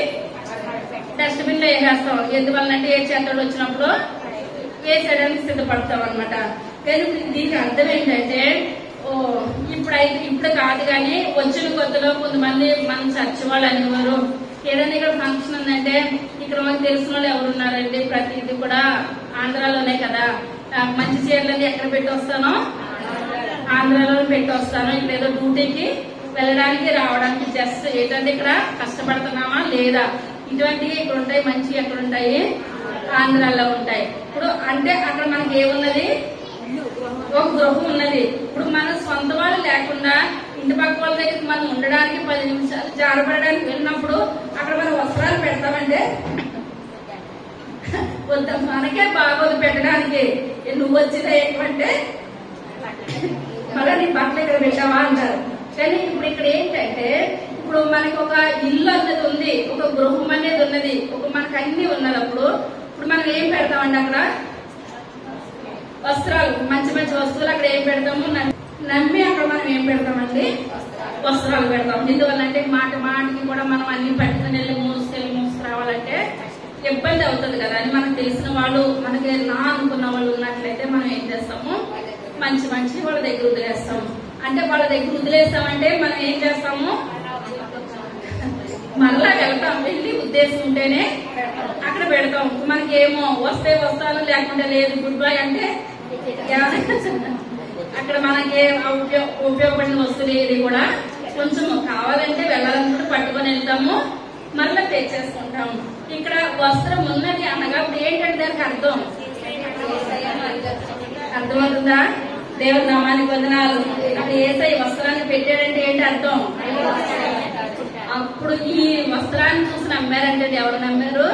డస్ట్బిన్ లో వేసేస్తాం. ఎందువల్లంటే ఏ చేతడు వచ్చినప్పుడు వేసేయడానికి సిద్ధపడతాం అనమాట. కానీ దీనికి అర్థం ఏంటంటే ఇప్పుడు కాదు కానీ వచ్చిన కొత్తలో కొంతమంది మనం చర్చ వాళ్ళు అనేవారు ఏదైనా ఇక్కడ ఫంక్షన్ ఉందంటే ఇక్కడ మనకు తెలిసిన వాళ్ళు ఎవరున్నారండి, ప్రతిదీ కూడా ఆంధ్రాలోనే కదా, మంచి చీరలన్నీ ఎక్కడ పెట్టి వస్తానో ఆంధ్రాలో పెట్టి వస్తాను, ఇక్కడ ఏదో డ్యూటీకి వెళ్ళడానికి రావడానికి జస్ట్ ఏంటంటే ఇక్కడ కష్టపడుతున్నామా లేదా, ఇటువంటివి ఇక్కడ ఉంటాయి, మంచి ఎక్కడ ఉంటాయి ఆంధ్రాలో ఉంటాయి. ఇప్పుడు అంటే అక్కడ మనకి ఏమున్నది? ఒక గృహం ఉన్నది. ఇప్పుడు మన సొంత వాళ్ళు లేకుండా ఇంటి పక్క వాళ్ళ దగ్గర మనం ఉండడానికి 10 నిమిషాలు జారపడడానికి వెళ్ళినప్పుడు అక్కడ మనం వస్త్రాలు పెడతామంటే మనకే బాగోదు పెట్టడానికి. నువ్వు వచ్చినా ఏంటంటే మళ్ళీ నీ బట్టలు ఇక్కడ పెట్టావా అంటారు. కానీ ఇప్పుడు ఇక్కడ ఏంటంటే ఇప్పుడు మనకి ఒక ఇల్లు అనేది ఉంది, ఒక గృహం అనేది ఉన్నది, మనకు అన్ని ఉన్నప్పుడు ఇప్పుడు మనం ఏం పెడతామండి? అక్కడ వస్త్రాలు, మంచి మంచి వస్తువులు అక్కడ ఏం పెడతాము? నమ్మి అక్కడ మనం ఏం పెడతామండి? వస్త్రాలు పెడతాం. ఎందువల్లంటే మాట మాటకి కూడా మనం అన్ని పట్టుకుని వెళ్ళి మోసుకురావాలంటే ఇబ్బంది అవుతుంది కదా అని మనకు తెలిసిన వాళ్ళు, మనకి నా అనుకున్న వాళ్ళు ఉన్నట్లయితే మనం ఏం చేస్తాము? మంచి మంచి వాళ్ళ దగ్గర వదిలేస్తాము. అంటే వాళ్ళ దగ్గర వదిలేస్తామంటే మనం ఏం చేస్తాము? మరలా వెళ్తాం. వెళ్ళి ఉద్దేశం ఉంటేనే అక్కడ పెడతాం. మనకేమో వస్తే వస్తాను, లేకుంటే లేదు, గుడ్ బై అంటే అక్కడ మనకి ఉపయోగపడిన వస్తువులు ఏది కూడా కొంచెం కావాలంటే వెళ్ళాలనుకుంటే పట్టుకొని వెళ్తాము, మరలా తెచ్చేసుకుంటాము. ఇక్కడ వస్త్రం ఉన్నది అనగా ఇప్పుడు ఏంటంటే దానికి అర్థమవుతుందా? దేవుడి నామానికి వందనాలు. అక్కడ యేసయ్య వస్త్రాన్ని పెట్టాడంటే ఏంటి అర్థం? అప్పుడు ఈ వస్త్రాన్ని చూసి నమ్మారంటే ఎవరు నమ్మారు?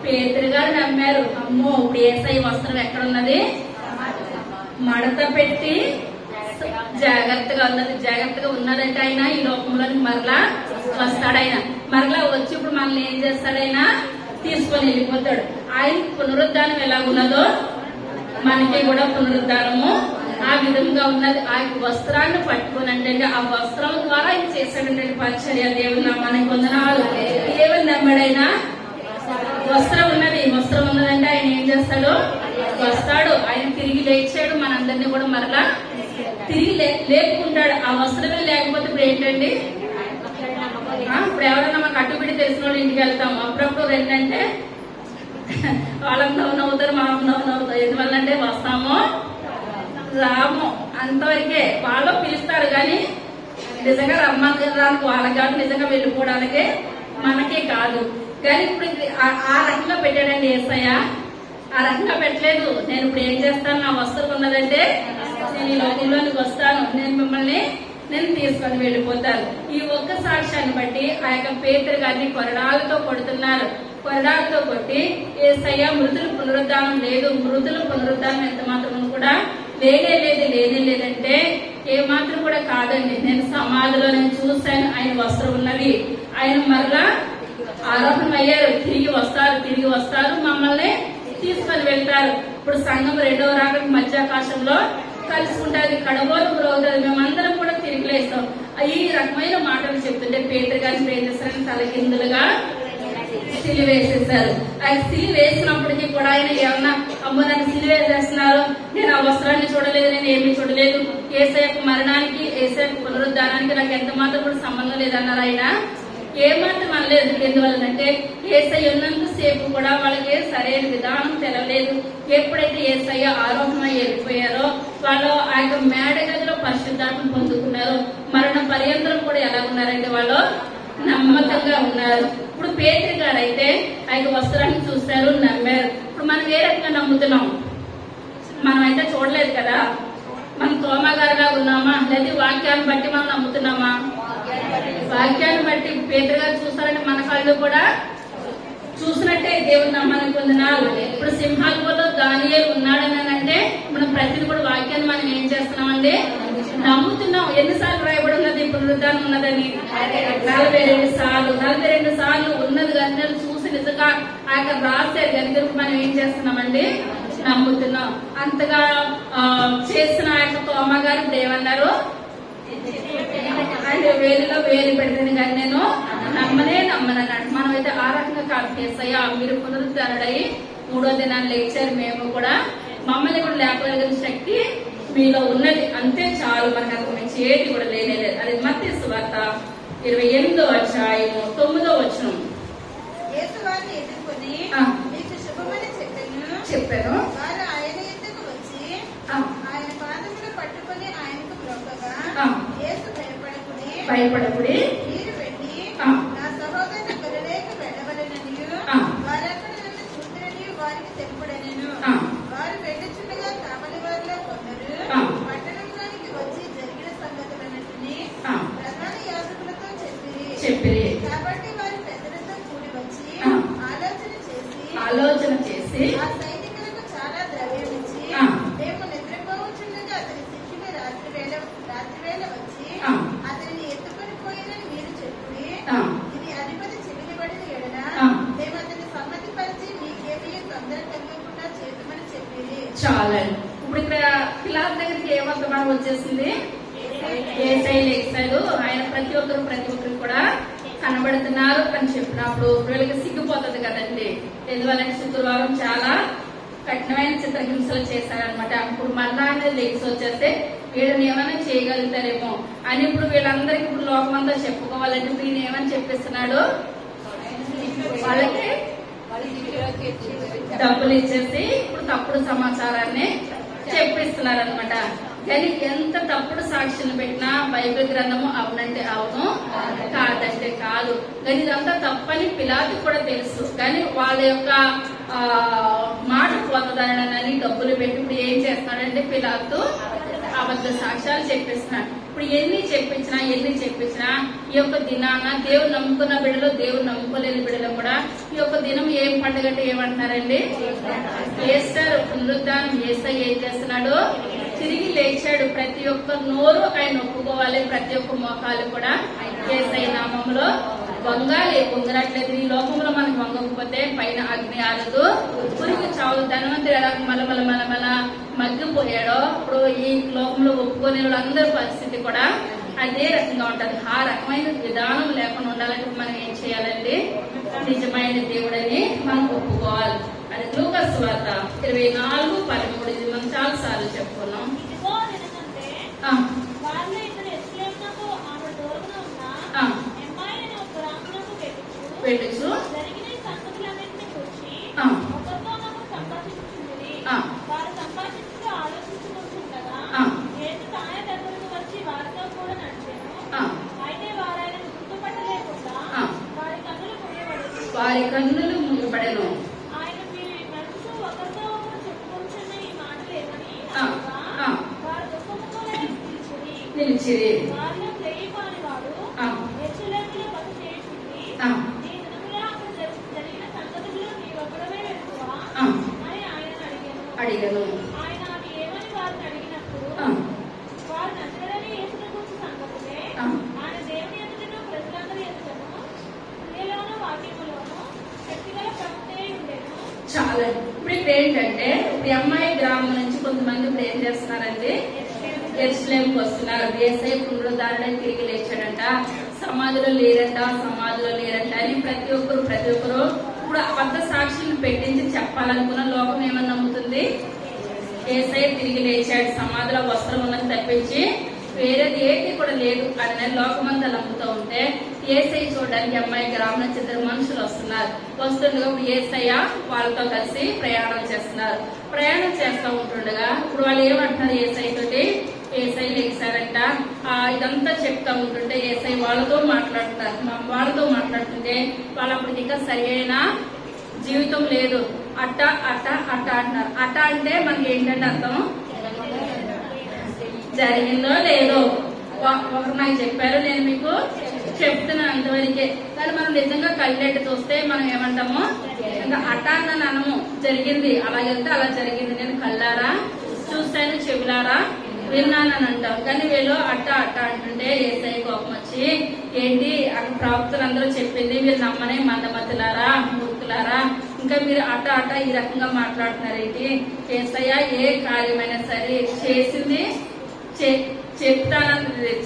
పేతురు గారు నమ్మారు. అమ్మో, ఇప్పుడు యేసయ్య వస్త్రం ఎక్కడున్నది? మడత పెట్టి జాగ్రత్తగా ఉన్నదంటే ఆయన ఈ లోకంలోనికి మరలా వస్తాడైనా. మరలా వచ్చి ఇప్పుడు మనల్ని ఏం చేస్తాడైనా? తీసుకొని వెళ్ళిపోతాడు. ఆయనకి పునరుద్ధానం ఎలాగున్నదో మనకి కూడా పునరుద్ధానము ఆ విధంగా ఉన్నది. ఆ వస్త్రాన్ని పట్టుకుని అంటే ఆ వస్త్రం ద్వారా ఆయన చేశాడంటే పరిచర్య. దేవుని నామానికి వందనాలు. దేవుని నమ్మడైనా వస్త్రం ఉన్నదంటే ఆయన ఏం చేస్తాడు? వస్తాడు. ఆయన తిరిగి లేచాడు, మనందరినీ కూడా మరలా తిరిగి లేపుకుంటాడు. ఆ వస్త్రమే లేకపోతే ఇప్పుడు ఏంటండి? ఇప్పుడు ఎవరైనా మనకు అడ్డుపిడి తెలిసిన వాళ్ళు ఇంటికి వెళ్తాము. అప్పుడప్పుడు ఏంటంటే వాళ్ళకి నవ్వుతారు, మాకు నవ్వుతారు. ఎందువల్లంటే వస్తాము రాము అంతవరకే. వాళ్ళు పిలుస్తారు కానీ నిజంగా రమ్మడానికి వాళ్ళకి కాదు, నిజంగా వెళ్ళిపోవడానికే మనకే కాదు. కానీ ఇప్పుడు ఆ రకంగా పెట్టాడండి యేసయ్య. ఆ రకంగా పెట్టలేదు. నేను ఇప్పుడు ఏం చేస్తాను? నా వస్త్రం ఉన్నదంటే నేను ఈ లోకంలోనికి వస్తాను, నేను మిమ్మల్ని తీసుకొని వెళ్ళిపోతాను. ఈ ఒక్క సాక్ష్యాన్ని బట్టి ఆ యొక్క పేతురు గారిని కొరడాలతో కొడుతున్నారు. కొరడాలతో కొట్టి యేసయ్య మృతుల పునరుద్ధానం లేదు, మృతుల పునరుద్ధానం ఎంత మాత్రం కూడా లేనే లేదంటే ఏ మాత్రం కూడా కాదండి. నేను సమాధిలో నేను చూశాను, ఆయన వస్త్రం ఉన్నది. ఆయన మరలా ఆరోహణం అయ్యారు, తిరిగి వస్తారు, మమ్మల్ని తీసుకొని వెళ్తారు. ఇప్పుడు సంఘం రెండవ రాకడికి మధ్యాకాశంలో కలుసుకుంటారు, కడబోలు గురవుతుంది, మేమందరం కూడా తిరిగి లేస్తాం. ఈ రకమైన మాటలు చెప్తుంటే పేతురు గారిని ఏం చేస్తారని తలకిందులుగా సిలివేసేశారు. ఆయన సిలివేసినప్పటికీ కూడా ఆయన ఏమన్నా అమ్మో నన్ను సిలివేసేస్తున్నారు, నేను ఆ వస్త్రాన్ని చూడలేదు, నేను ఏమీ చూడలేదు, యేసయ్య మరణానికి యేసయ్య పునరుద్ధానానికి నాకు ఎంత మాత్రం కూడా సంబంధం లేదన్నారు. ఆయన ఏమాత్రం అనలేదు. ఎందువల్లంటే యేసయ్య ఉన్నంతసేపు కూడా వాళ్ళకి సరైన విధానం తెలవలేదు. ఎప్పుడైతే యేసయ్య ఆరోహణమై వెళ్ళిపోయారో వాళ్ళు ఆ యొక్క మేడ గదిలో పరిశుద్ధాత్మ పొందుకున్నారో మరణ పర్యంతరం కూడా ఎలా ఉన్నారంటే వాళ్ళు నమ్మకంగా ఉన్నారు. ఇప్పుడు పేతురు గారు అయితే ఆ యొక్క వస్త్రాన్ని చూస్తారు, నమ్మారు. ఇప్పుడు మనం ఏ రకంగా నమ్ముతున్నాం? మనమైతే చూడలేదు కదా. మనం తోమా గారుగా ఉన్నామా, లేదా వాక్యాన్ని బట్టి మనం నమ్ముతున్నామా? వాక్యాన్ని బట్టి పేతురు గారు చూస్తారంటే మన కళ్ళు కూడా చూసినట్టే దేవుని నమ్మకానికి వందనాలు. ఇప్పుడు సింహాలలో దానియేలు ఉన్నాడని అంటే మనం ప్రతిని కూడా వాక్యాన్ని మనం ఏం చేస్తున్నామండి? నమ్ముతున్నాం. ఎన్నిసార్లు రాయబడి ఉన్నది పునరుద్ధానం ఉన్నదని? 42 సార్లు ఉన్నది కానీ చూసి నిజంగా ఆ యొక్క రాశారు కనుక మనం ఏం చేస్తున్నామండి? నమ్ముతున్నాం. అంతగా చేసిన ఆ యొక్క తోమ గారు ఏమన్నారు? ఆయన వేలిలో వేలు పెడతాను కానీ నేను నమ్మనన్నాడు. మనమైతే ఆ రకంగా కాదు. యేసయ్య మీరు పునరుద్ధరణై 3వ దినాన్ని లేచారు, మేము కూడా మమ్మల్ని కూడా లేపగలిగిన శక్తి మీలో ఉన్నది, అంతే చాలు, మనకు అంత మంచి ఏది కూడా లేనేలేదు. అది మత్తయి సువార్త 28వ అధ్యాయము 9వ వచనం. చెప్పాను. ఆయన ఎద్దకు వచ్చి ఆయన పాదములు పట్టుకొని ఆయనకు మ్రొక్కగా యేసు భయపడకుడి, మీరు వెళ్ళి నా సహోదరుని గలిలయకు వెళ్ళవలెననియు వారక్కడ నన్ను చూతురనియు వారికి తెలుపుడనెను. వారు వెళ్ళుచుండగా కావలి వారిలో కొందరు పట్టణంలోనికి వచ్చి జరిగిన సంగతులన్నిటినీ ప్రధాన యాజకులతో చెప్పిరి. కాబట్టి వారు పెద్దలతో కూడి వచ్చి ఆలోచన చేసి ఆ సైనికులకు చాలా ద్రవ్యం ఇచ్చి మేము నిద్రపోవచ్చుండగా అతని శిష్యులు రాత్రివేళ వచ్చి అతనిని ఎత్తుకొని పోయినని మీరు చెప్పుడి. ఇది అధిపతి చెవిలిబడిన ఎడల మేము అతని సమ్మతి పరిచి మీకేమీ తొందర కలగకుండా చేద్దామని చెప్పేది. చాలండి. ఇప్పుడు ఇక్కడ పిలాతు దగ్గరికి ఏ వర్తమానం వచ్చేసింది? యేసయ్య లేచాడు, ఆయన ప్రతి ఒక్కరు కూడా కనబడుతున్నారు అని చెప్పినప్పుడు వీళ్ళకి సిగ్గిపోతుంది కదండి. ఎందువల్లంటే శుక్రవారం చాలా కఠినమైన చిత్రహింసలు చేశారనమాట. ఇప్పుడు మళ్ళా అనేది లేచి వచ్చేస్తే వీళ్ళని ఏమైనా చేయగలుగుతారేమో అని ఇప్పుడు వీళ్ళందరికీ ఇప్పుడు లోకమంతా చెప్పుకోవాలంటే వీళ్ళని ఏమని చెప్పిస్తున్నాడు? వాళ్ళకి డబ్బులు ఇచ్చేసి ఇప్పుడు తప్పుడు సమాచారాన్ని చెప్పిస్తున్నారు అనమాట. కానీ ఎంత తప్పుడు సాక్ష్యం పెట్టినా బైబిల్ గ్రంథము అవునంటే అవును, కాదంటే కాదు. కానీ ఇదంతా తప్పని పిలాతు కూడా తెలుసు. కానీ వాళ్ళ యొక్క మాట పోతదానని డబ్బులు పెట్టి ఇప్పుడు ఏం చేస్తున్నాడంటే పిలాతు అబద్ధ సాక్ష్యాలు చెప్పిస్తున్నాడు. ఇప్పుడు ఎన్ని చెప్పించినా ఈ యొక్క దినాన దేవుడు నమ్ముకున్న బిడ్డలు, దేవుడు నమ్ముకోలేని బిడ్డలు కూడా ఈ యొక్క దినం ఏం పండుగ అంటే ఏమంటున్నారండి? ఈస్టర్, పునరుద్ధానం. యేసయ్య ఏం చేస్తున్నాడు? తిరిగి లేచాడు. ప్రతి ఒక్క నోరు ఆయన ఒప్పుకోవాలి, ప్రతి ఒక్క మోకాలు కూడా యేసయ్య నామంలో వంగాలి. వంగనట్లేదు. ఈ లోకంలో మనకు వంగకపోతే పైన అగ్ని ఆరదు, పురుగు చావు. ధనవంతుడు ఎలా మలమల మగ్గిపోయాడో ఇప్పుడు ఈ లోకంలో ఒప్పుకునే వాళ్ళందరి పరిస్థితి కూడా అదే రకంగా ఉంటది. ఆ రకమైన విధానం లేకుండా ఉండాలంటే మనం ఏం చేయాలండి? నిజమైన దేవుడని మనం ఒప్పుకోవాలి. అది లూకాసు వార్త 24:13 ఇది మనం చాలా సార్లు చెప్పుకున్నాం. వెళ్ళచ్చు వారి కన్నులు మూయబడెను. నిలిచిరి. అడిగను. చాలా ఇప్పుడు ఏంటంటే ఇప్పుడు అమ్మాయి గ్రామం నుంచి కొంతమంది ఇప్పుడు ఏం చేస్తున్నారండి? యెరూషలేముకి వస్తున్నారు. యేసయ్య పునరుద్ధారణకి తిరిగి లేచాడంట, సమాధిలో లేరంట అని ప్రతి ఒక్కరు ఇప్పుడు అబద్ధ సాక్షులు పెట్టించి చెప్పాలనుకున్న లోకం ఏమని నమ్ముతుంది? యేసయ్య తిరిగి లేచాడు, సమాధిలో వస్త్రం ఉన్నది తప్పించి వేరేది ఏది కూడా లేదు అని లోకమంతా నమ్ముతూ ఉంటే యేసయ్య చూడడానికి అమ్మాయి గ్రామం నుంచి 2 మనుషులు వస్తుండగా ఇప్పుడు యేసయ్య వాళ్ళతో కలిసి ప్రయాణం చేస్తూ ఉంటుండగా ఇప్పుడు వాళ్ళు ఏమంటున్నారు? యేసయ్య తోటి యేసయ్య లేచారంట. ఇదంతా చెప్తా ఉంటుంటే యేసయ్య వాళ్ళతో మాట్లాడుతుంటే వాళ్ళు అప్పటికి ఇంకా సరి అయిన జీవితం లేదు. అట్ట అంటున్నారు. అట్ట అంటే మనకి ఏంటంటే అర్థం జరిగిందో లేదో ఒకరు నాకు చెప్పారు, నేను మీకు చెప్తున్నాను అంతవరకే. కానీ మనం నిజంగా కళ్ళెట్టి చూస్తే మనం ఏమంటాము? ఇంకా అట్టా అని అనము, జరిగింది అలాగెళ్తే అలా జరిగింది, నేను కళ్ళారా చూస్తాను, చెవులారా విన్నానని అంటాం. కానీ వీళ్ళు అట్ట అంటుంటే యేసయ్య కోపం వచ్చి ఏంటి అక్కడ ప్రవక్తలందరూ చెప్పింది మీరు నమ్మనే మందమతులారా, మూర్ఖులారా, ఇంకా మీరు అట్ట ఈ రకంగా మాట్లాడుతున్నారేంటి? యేసయ్య ఏ కార్యమైనా సరే చేసింది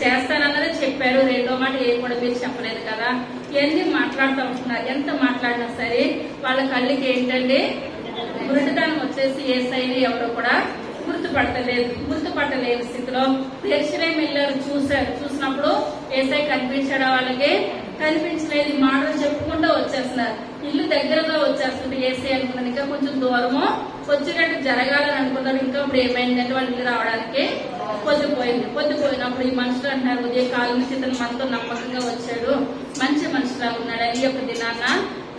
చేస్తానన్నది చెప్పారు, రెండో మాట ఏ కూడా మీరు చెప్పలేదు కదా. ఇవన్నీ మాట్లాడుతూ ఉంటున్నారు. ఎంత మాట్లాడినా సరే వాళ్ళ కళ్ళకి ఏంటండి గురుడితనం వచ్చేసి యేసయ్యని ఎవరు కూడా గుర్తుపట్టలేని స్థితిలో యెరూషలేము వెళ్ళారు. చూసినప్పుడు యేసయ్య కనిపించడం వాళ్ళకి కనిపించలేదు. మాటలు చెప్పుకుంటూ వచ్చేస్తున్నారు. ఇల్లు దగ్గరగా వచ్చేస్తుంది. యేసయ్య అనుకున్నాను ఇంకా కొంచెం దూరము వచ్చినట్టు జరగాలని అనుకున్నారు. ఇంకా ఇప్పుడు ఏమైందంటే వాళ్ళు ఇల్లు రావడానికి పొద్దుపోయినప్పుడు ఈ మనుషులు అంటున్నారు, ఉదయం కాలం నుంచి ఇతను మనతో నమ్మకంగా వచ్చాడు, మంచి మనుషులా ఉన్నాడు. ఈ యొక్క దినాన్న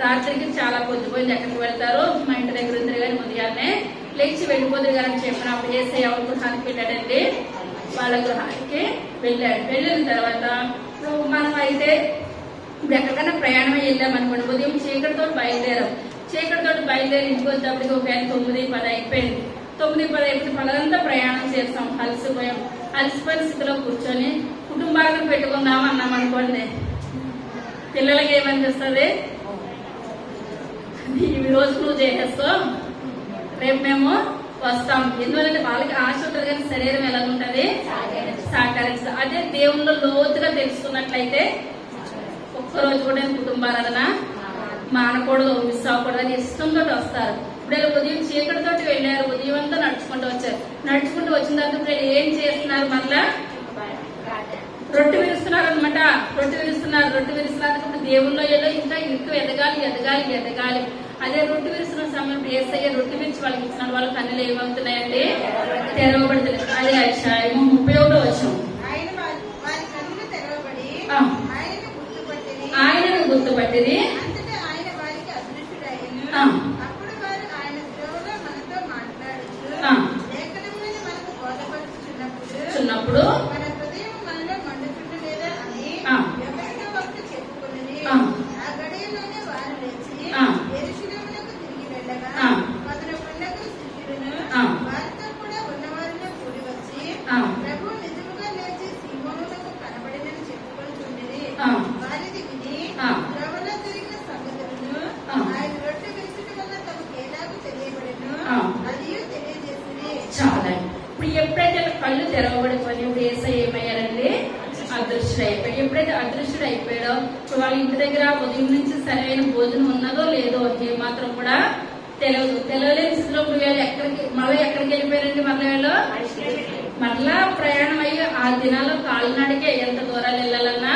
రాత్రికి చాలా పొద్దుపోయింది, ఎక్కడికి వెళ్తారు? మా ఇంటి దగ్గర ఉంది కానీ ఉదయాన్నే లేచి వెళ్ళిపోతుంది కదా అని చెప్పినప్పుడు యేసయ్య ఎవరి గృహానికి వెళ్ళాడండి? వాళ్ళ గృహానికి వెళ్ళాడు. వెళ్ళిన తర్వాత మనం అయితే ఇప్పుడు ఎక్కడికైనా ప్రయాణం వెళ్ళామనుకోండి, ఉదయం చీకటితో బయలుదేరి ఇంటికి వచ్చేప్పటికి ఒక 9-10 అయిపోయింది. 9-10 అయిపోయింది. పగలంతా ప్రయాణం చేస్తాం, అలసిపోయిన స్థితిలో కూర్చొని కుటుంబాలను పెట్టుకుందాం అన్నాం అనుకోండి, పిల్లలకి ఏమనిపిస్తుంది? ఈ రోజు నువ్వు చేసేస్తావు, రేపు మేము వస్తాం. ఎందువల్లంటే వాళ్ళకి ఆశ ఉంటుంది కానీ శరీరం ఎలా ఉంటది, సహకరించదు. అదే దేవుళ్ళు లోతుగా తెలుసుకున్నట్లయితే ఒక్కరోజు కూడా కుటుంబారాధన మానకూడదు, మిస్ అవ్వకూడదని ఇష్టంతో వస్తారు. ఇప్పుడు ఉదయం చీకటితో వెళ్ళారు, ఉదయం అంతా నడుచుకుంటూ వచ్చారు. నడుచుకుంటూ వచ్చిన తర్వాత ఇప్పుడు ఏం చేస్తున్నారు, మళ్ళా రొట్టె విరుస్తున్నారు అనమాట. రొట్టె విరుస్తున్నారు దేవుళ్ళలో ఏదో ఇంకా ఎక్కువ ఎదగాలి. అదే రొట్టె విరుస్తున్న సమయంలో ఏసయ్య రొట్టె విరిచి వాళ్ళకి ఇచ్చినారు. వాళ్ళ కన్నులు ఏమవుతున్నాయంటే తెరవబడుతున్నాయి. అదే అధ్యాయము 31వ వచనం. ఆయనను గుర్తుపట్టిరి. చున్నప్పుడు చాలా ఇప్పుడు ఎప్పుడైతే కళ్ళు తెరవబడిపోయి ఇప్పుడు ఏసై ఏమయ్యారండి, అదృష్టుడైపోయాడు. ఎప్పుడైతే అదృష్టుడు అయిపోయాడో ఇప్పుడు వాళ్ళ ఇంటి దగ్గర ఉదయం నుంచి సరైన భోజనం ఉన్నదో లేదో ఏమాత్రం కూడా తెలియలేని స్థితిలో ఎక్కడికి వెళ్ళిపోయారండి. మరలా ప్రయాణం అయ్యి ఆ దినాల్లో కాలినడికే, ఎంత దూరాలు వెళ్ళాలన్నా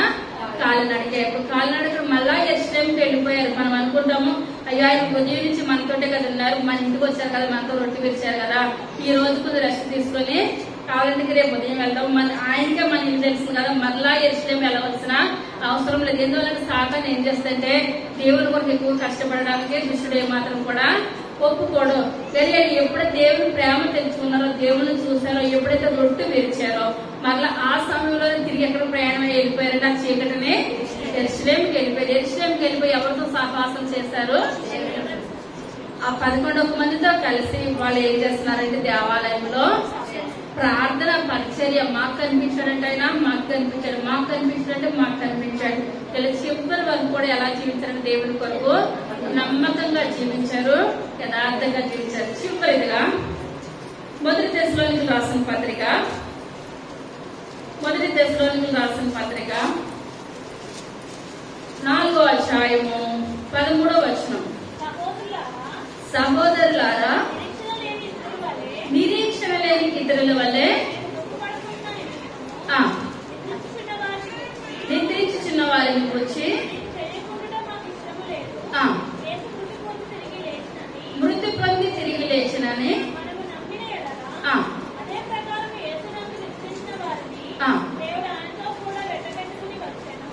కాలినడికే. ఇప్పుడు కాలినడికి మళ్ళా ఎస్టైంకి వెళ్ళిపోయారు. మనం అనుకుంటాము అయ్యా ఉదయం నుంచి మనతోటే కదా ఉన్నారు, మన ఇంటికి వచ్చారు కదా, మనతో రొట్టె విరిచారు కదా, ఈ రోజు కొద్దిగా రెస్ట్ తీసుకుని కావాలంటే రేపు ఉదయం వెళ్తాం, ఆయనకే మన ఇల్లు తెలుస్తుంది కదా, మరలా ఎస్టైం వెళ్ళవలసిన అవసరం లేదు. ఎందువల్ల సాతాను ఏం చేస్తుంటే దేవుని కొరకు ఎక్కువ కష్టపడడానికి దుష్టుడు ఏమాత్రం కూడా ఒప్పుకోడు. కానీ ఎప్పుడైతే దేవుని ప్రేమ తెలుసుకున్నారో, దేవుని చూసారో, ఎప్పుడైతే రొట్టె విరిచారో మరలా ఆ సమయంలో తిరిగి ఎక్కడ ప్రయాణం వెళ్ళిపోయారంటే ఆ చీకటిని యెరూషలేముకి వెళ్ళిపోయారు. యెరూషలేముకి వెళ్ళిపోయి ఎవరితో సహవాసం చేశారు, ఆ 11 మందితో కలిసి వాళ్ళు ఏం చేస్తున్నారంటే దేవాలయంలో ప్రార్థన పరిచర్య. మాకు కనిపించాడంటే ఆయన మాకు కనిపించాడు, మాకు కనిపించాడంటే మాకు కనిపించాడు. ఇలా చివరి వరకు కూడా ఎలా జీవించారంటే దేవుని కొరకు నమ్మకంగా జీవించారు, యథార్థంగా జీవించారు. చివరిగా మొదటి దశలోనికి రాసిన పత్రిక 4వ అధ్యాయము 13వ వచనం. సహోదరులారా నిరీక్షణ లేని ఇతరుల వల్లే నిద్రించుచున్న వారిని గురించి మృతి పొంది తిరిగి లేచినని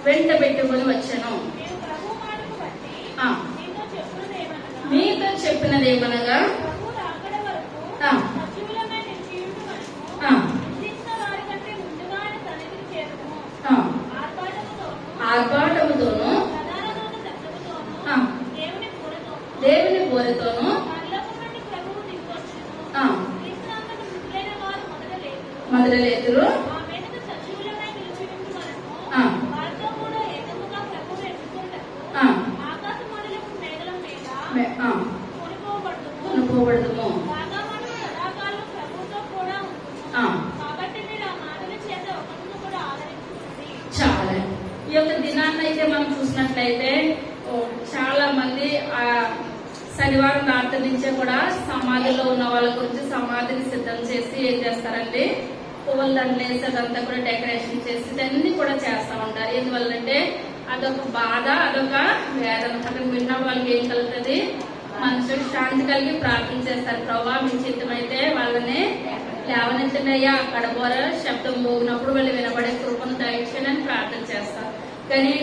వెంట పెట్టుకుని వచ్చాను. మీతో చెప్పినదేమనగా ఆర్భాటముతోను దేవుని బోరతోను మొదలలేదురు. కొనుకోబడదుము. చాలా ఈ యొక్క దినాన్ని అయితే మనం చూసినట్లయితే చాలా మంది ఆ శనివారం రాత్రి నుంచే కూడా సమాధిలో ఉన్న వాళ్ళ గురించి సమాధిని సిద్ధం చేసి ఏం చేస్తారండి, పువ్వులను వేసి అదంతా కూడా డెకరేషన్ చేసి ఇవన్నీ కూడా చేస్తా ఉంటారు. ఎందువల్లంటే అదొక బాధ, అదొక వేదన. అక్కడ విన్న వాళ్ళకి ఏం కలుగుతుంది, మనుషులకు శాంతి కలిగి ప్రార్థన చేస్తారు. ప్రభావ మీ చిత్తమైతే వాళ్ళని లేవనెత్తండి అయ్యా, కడబోర శబ్దం మోగినప్పుడు వాళ్ళు వినబడే కృపను దయచేయండి అని ప్రార్థన చేస్తారు. కానీ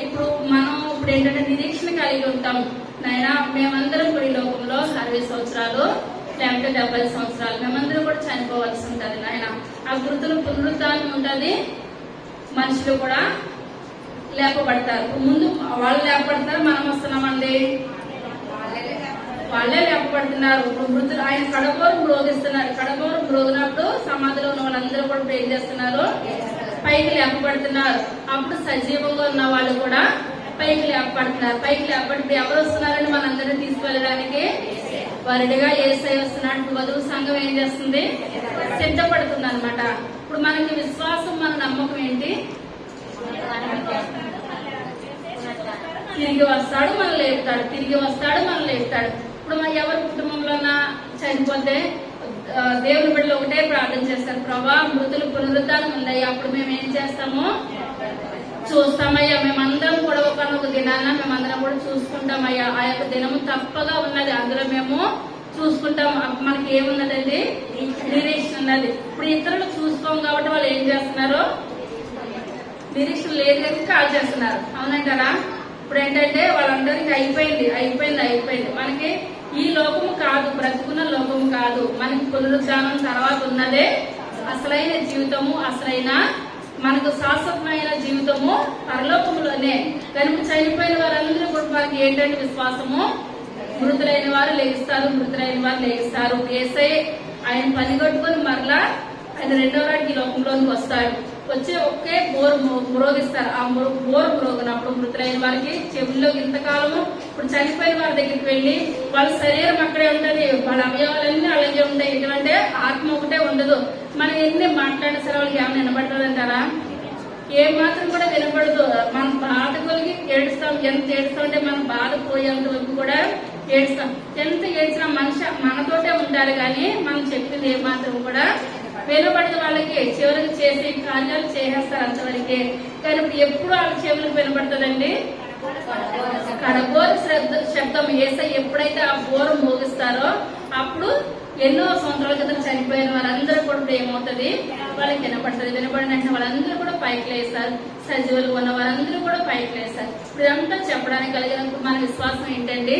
మనం ఏంటంటే నిరీక్షణ కలిగి ఉంటాం. నాయన మేమందరం కూడా ఈ లోకంలో 60 సంవత్సరాలు లేకపోతే 70 సంవత్సరాలు మేమందరం కూడా చనిపోవాల్సి ఉంటుంది. నాయన ఆ వృద్ధులు పునరుద్ధానం ఉంటుంది, మనుషులు కూడా లేపబడతారు. ముందు వాళ్ళు లేపబడతారు, మనం వస్తున్నామండి, వాళ్ళే లేపబడుతున్నారు. వృద్ధులు ఆయన కడబోరు మ్రోగిస్తున్నారు. కడబోరు మ్రోగినప్పుడు సమాధిలో ఉన్న వాళ్ళందరూ కూడా ఏం చేస్తున్నారు, పైకి లేపబడుతున్నారు. అప్పుడు సజీవంగా ఉన్న వాళ్ళు కూడా పైకి లేపబడుతున్నారు. పైకి లేపబడి ఎవరు వస్తున్నారని మనందరినీ తీసుకువెళ్ళడానికి వరుడిగా యేసయ్య వస్తున్నాడు. వధువు సంఘం ఏం చేస్తుంది? సిద్ధపడుతుంది అన్నమాట. ఇప్పుడు మనకి విశ్వాసం, మన నమ్మకం ఏంటి? తిరిగి వస్తాడు, మనం లేపుతాడు. తిరిగి వస్తాడు, మనం లేపుతాడు. ఇప్పుడు మన ఎవరి కుటుంబంలో చనిపోతే దేవుని బిడ్డలు ఒకటే ప్రార్థన చేస్తారు, ప్రభా మృతులు పునరుద్ధానం ఉందయ్యా. అప్పుడు మేము ఏం చేస్తాము? చూస్తామయ్యా. మేమందరం కూడా ఒక దినాన మేమందరం కూడా చూసుకుంటామయ్యా. ఆ యొక్క దినము తప్పగా ఉన్నది, అందులో మేము చూసుకుంటాం. మనకి ఏమున్నదండి? నిరీక్షణ ఉన్నది. ఇప్పుడు ఇతరులు చూసుకోం కాబట్టి వాళ్ళు ఏం చేస్తున్నారు? నిరీక్షణ లేదు కనుక కాల్ చేస్తున్నారు. అవునంటారా? ఇప్పుడు ఏంటంటే వాళ్ళందరికీ అయిపోయింది. మనకి ఈ లోకము కాదు, బ్రతుకున్న లోకము కాదు. మనకి పునరుద్ధానం తర్వాత ఉన్నదే అసలైన జీవితము, అసలైన మనకు శాశ్వతమైన జీవితము పరలోకములోనే. కనుక చనిపోయిన వారందరూ కూడా మనకి ఏంటంటే విశ్వాసము, మృతులైన వారు లేగిస్తారు. యేసయ్య ఆయన పనిగొట్టుకుని మరలా ఆయన రెండవ రాటికి ఈ లోకంలోకి వస్తాడు. వచ్చి ఒకే బోరు మ్రోగిస్తారు. ఆ బోరు మ్రోగినప్పుడు మృతులైన వారికి చెవుల్లో ఇంతకాలము ఇప్పుడు చనిపోయిన వారి దగ్గరికి వెళ్లి వాళ్ళ శరీరం అక్కడే ఉంటది, వాళ్ళ అవయవాలన్నీ అలాగే ఉంటాయి. ఎందుకంటే ఆత్మ ఒకటే ఉండదు. మనం ఎన్ని మాట్లాడిన సరే వాళ్ళకి ఏమైనా వినబడుతుంది అంటారా? ఏ మాత్రం కూడా వినపడదు. మనం బాధ కలిగి ఏడుస్తాం. ఎంత ఏడుస్తాం అంటే మనం బాధ పోయేంత వరకు కూడా ఏడుస్తాం. ఎంత ఏడ్చినా మనిషి మనతోటే ఉంటారు కానీ మనం చెప్పింది ఏ మాత్రం కూడా వినపడదు. వాళ్ళకి చివరికి చేసి కార్యాలు చేసేస్తారు అంతవరకే. కానీ ఇప్పుడు ఎప్పుడు వాళ్ళ చెవులకు వినపడుతుందండి? కడబోరు శబ్దం. యేసయ్య ఎప్పుడైతే ఆ బోరు మోగిస్తారో అప్పుడు ఎన్నో సంవత్సరాల క్రితం చనిపోయిన వాళ్ళందరూ కూడా ఏమవుతుంది? వాళ్ళకి వినపడుతుంది. వినపడిన వెంటనే వాళ్ళందరూ కూడా పైకి లేస్తారు. సజీవులు ఉన్న వారందరూ కూడా పైకి లేస్తారు. ఇప్పుడు ఇదంతా చెప్పడానికి కలిగినప్పుడు మన విశ్వాసం ఏంటండి?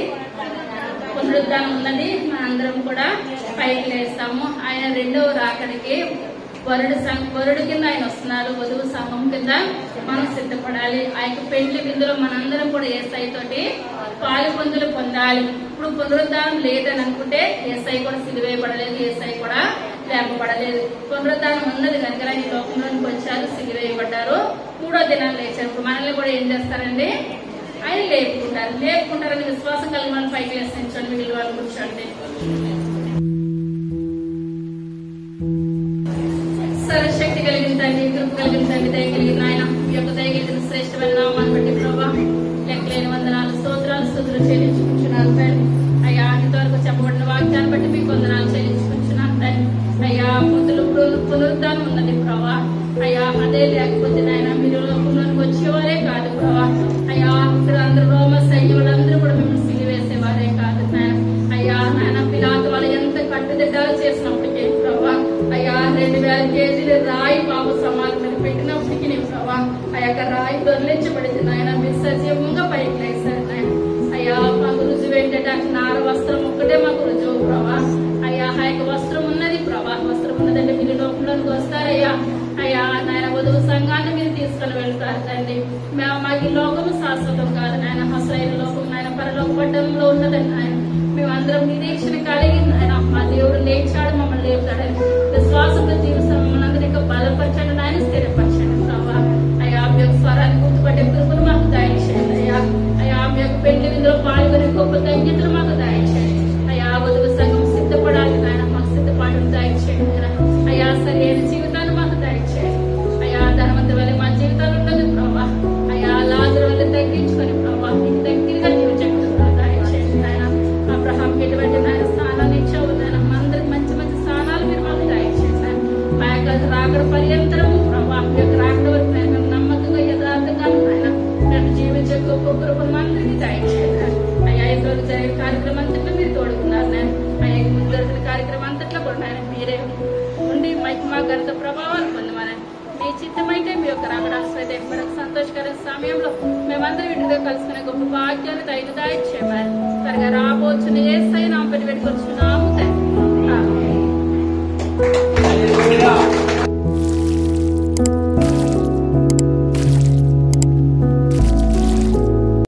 పునరుద్ధానం ఉన్నది. మనందరం కూడా పైకి లేస్తాము. ఆయన రెండవ రాకడికి వరుడు కింద ఆయన వస్తున్నారు. వధువు సంఘం కింద మనం సిద్ధపడాలి. ఆ యొక్క పెళ్లి విందులో మనందరం కూడా యేసయ్య తోటి పాలు పొందులు పొందాలి. ఇప్పుడు పునరుద్ధానం లేదని అనుకుంటే యేసయ్య కూడా సిలువేయబడలేదు, యేసయ్య కూడా లేపబడలేదు. పునరుద్ధానం ఉన్నది కనుక ఈ లోకంలోనికి వచ్చారు, సిలువేయబడ్డారు, 3వ దినాలు లేచారు. ఇప్పుడు మనల్ని కూడా ఏం చేస్తారండి? ఆయన లేపుకుంటారని విశ్వాసం కలిగిన వాళ్ళు పైకి లేసి నిల్చోండి, మిగిలిన వాళ్ళు కూర్చోండి. సర్వశక్తి కలిగిన తండ్రి, కృప కలిగిన తండ్రి, దయ కలిగిన ఆయన, ఈ యొక్క దయ కలిగిన శ్రేష్టమైన నామాన్ని బట్టి ప్రభా లెక్కలేని వందనాలు, స్తోత్రాలు, స్తుతులు చెల్లించుకుంటున్నాను తండ్రి. అయ్యా ఇంతవరకు చెప్పబడిన వాక్యాన్ని బట్టి మీకు వందనాలు చెల్లించుకుంటున్నాను తండ్రి. అయ్యా పునరుద్ధానం ఉన్నది ప్రభా. అయ్యా అదే లేకపోతే నాయన మీరు లోకంలోకి వచ్చేవారే కాదు ప్రభా. అయ్యా ఇక్కడ అందరూ రోమ సైన్యులందరూ కూడా మిమ్మల్ని సిలివేసేవారే కాదు నాయన. అయ్యా నాయన పిలాతు వాళ్ళు ఎంత కట్టుదిట్టాలు చేసినప్పటికీ ప్రభా, అయ్యా 2000 కేజీలు రాయి పాప సమాధి మీద పెట్టినప్పటికీ ప్రభా ఆ యొక్క రాయి దొరిలించబడింది నాయన. మీరు సజీవంగా పైకి లేస్తారు నాయన. అయ్యా మాకు రుజువు ఏంటంటే నార వస్త్రం ఒక్కటే మాకు రుజువు ప్రభా. అయ్యా ఆ యొక్క వస్త్రం ఉన్నది ప్రభా. వస్త్రం ఉన్నదంటే మీరు లోకంలోకి వస్తారయ్యా. అయ్యా నాయన వధువు సంఘాన్ని మీరు తీసుకుని వెళ్తారు తండ్రి. మాకు ఈ లోకము శాశ్వతం కాదు నాయన, అసలైన లోకం నాయన పరలోక పట్టణంలో ఉన్నదండి నాయన. మేమందరం నిరీక్షణ కలిగి నాయన మా దేవుడు లేచాడు, మమ్మల్ని లేపుతాడని విశ్వాసంతో జీవిస్తాం. మమ్మల్ని అందరికీ బలపరచండి నాయన, స్థిరపరచండి ప్రభా. అయ్యా మీ యొక్క స్వరాన్ని గుర్తుపట్టే కృపను మాకు దయచేయండి అయ్యా. అయ్యా మీ యొక్క పెళ్లి విందులో పాల్గొనే గొప్ప ధన్యతలు మాకు దయచేయండి అయ్యా. వధువు సంఘం సిద్ధపడాలి నాయన, మాకు సిద్ధపాటును దయచేయండి అయ్యా. సరైన జీవితాన్ని మాకు దయచేయండి అయ్యా. ధనవంతుల వల్ల మా జీవితాలు ఉండదు ప్రభా. అయ్యా లాజరు వల్ల తగ్గించుకొని ప్రభా మీకు దగ్గరగా జీవించకుండా దయచేయండి నాయన. అబ్రహాంకి ఎటువంటి నాయన స్థానాన్ని ఇచ్చావు నాయన. మా అందరికి మంచి మంచి స్థానాలు మీరు మాకు దయచేయండి నాయన. మా యొక్క రాకడ పర్యంతరము ప్రభా మీ యొక్క రాకడ వరకు మేము నమ్మకంగా యథార్థంగా నాయన నన్ను జీవించే గొప్ప కృపను అందరికీ దయచేయండి అయ్యా. ఇందులో జరిగే కార్యక్రమం అంతట్లో మీరు తోడుకున్నారు నాయన. అయ్యా జరిగిన కార్యక్రమం అంతట్లో కూడా నాయన మీరే ఉండి మా ఘనత ప్రభావాలు పొందమని మీ చిత్తమైతే మీ యొక్క రాకడాశ్వైతే మనకు సంతోషకర సమయంలో మేమందరం ఇంటితో కలుసుకునే గొప్ప భాగ్యాన్ని దయచేయమని త్వరగా రాబోచున్న యేసయ్య నామమున పెట్టుకొచ్చున్నాము తండ్రి.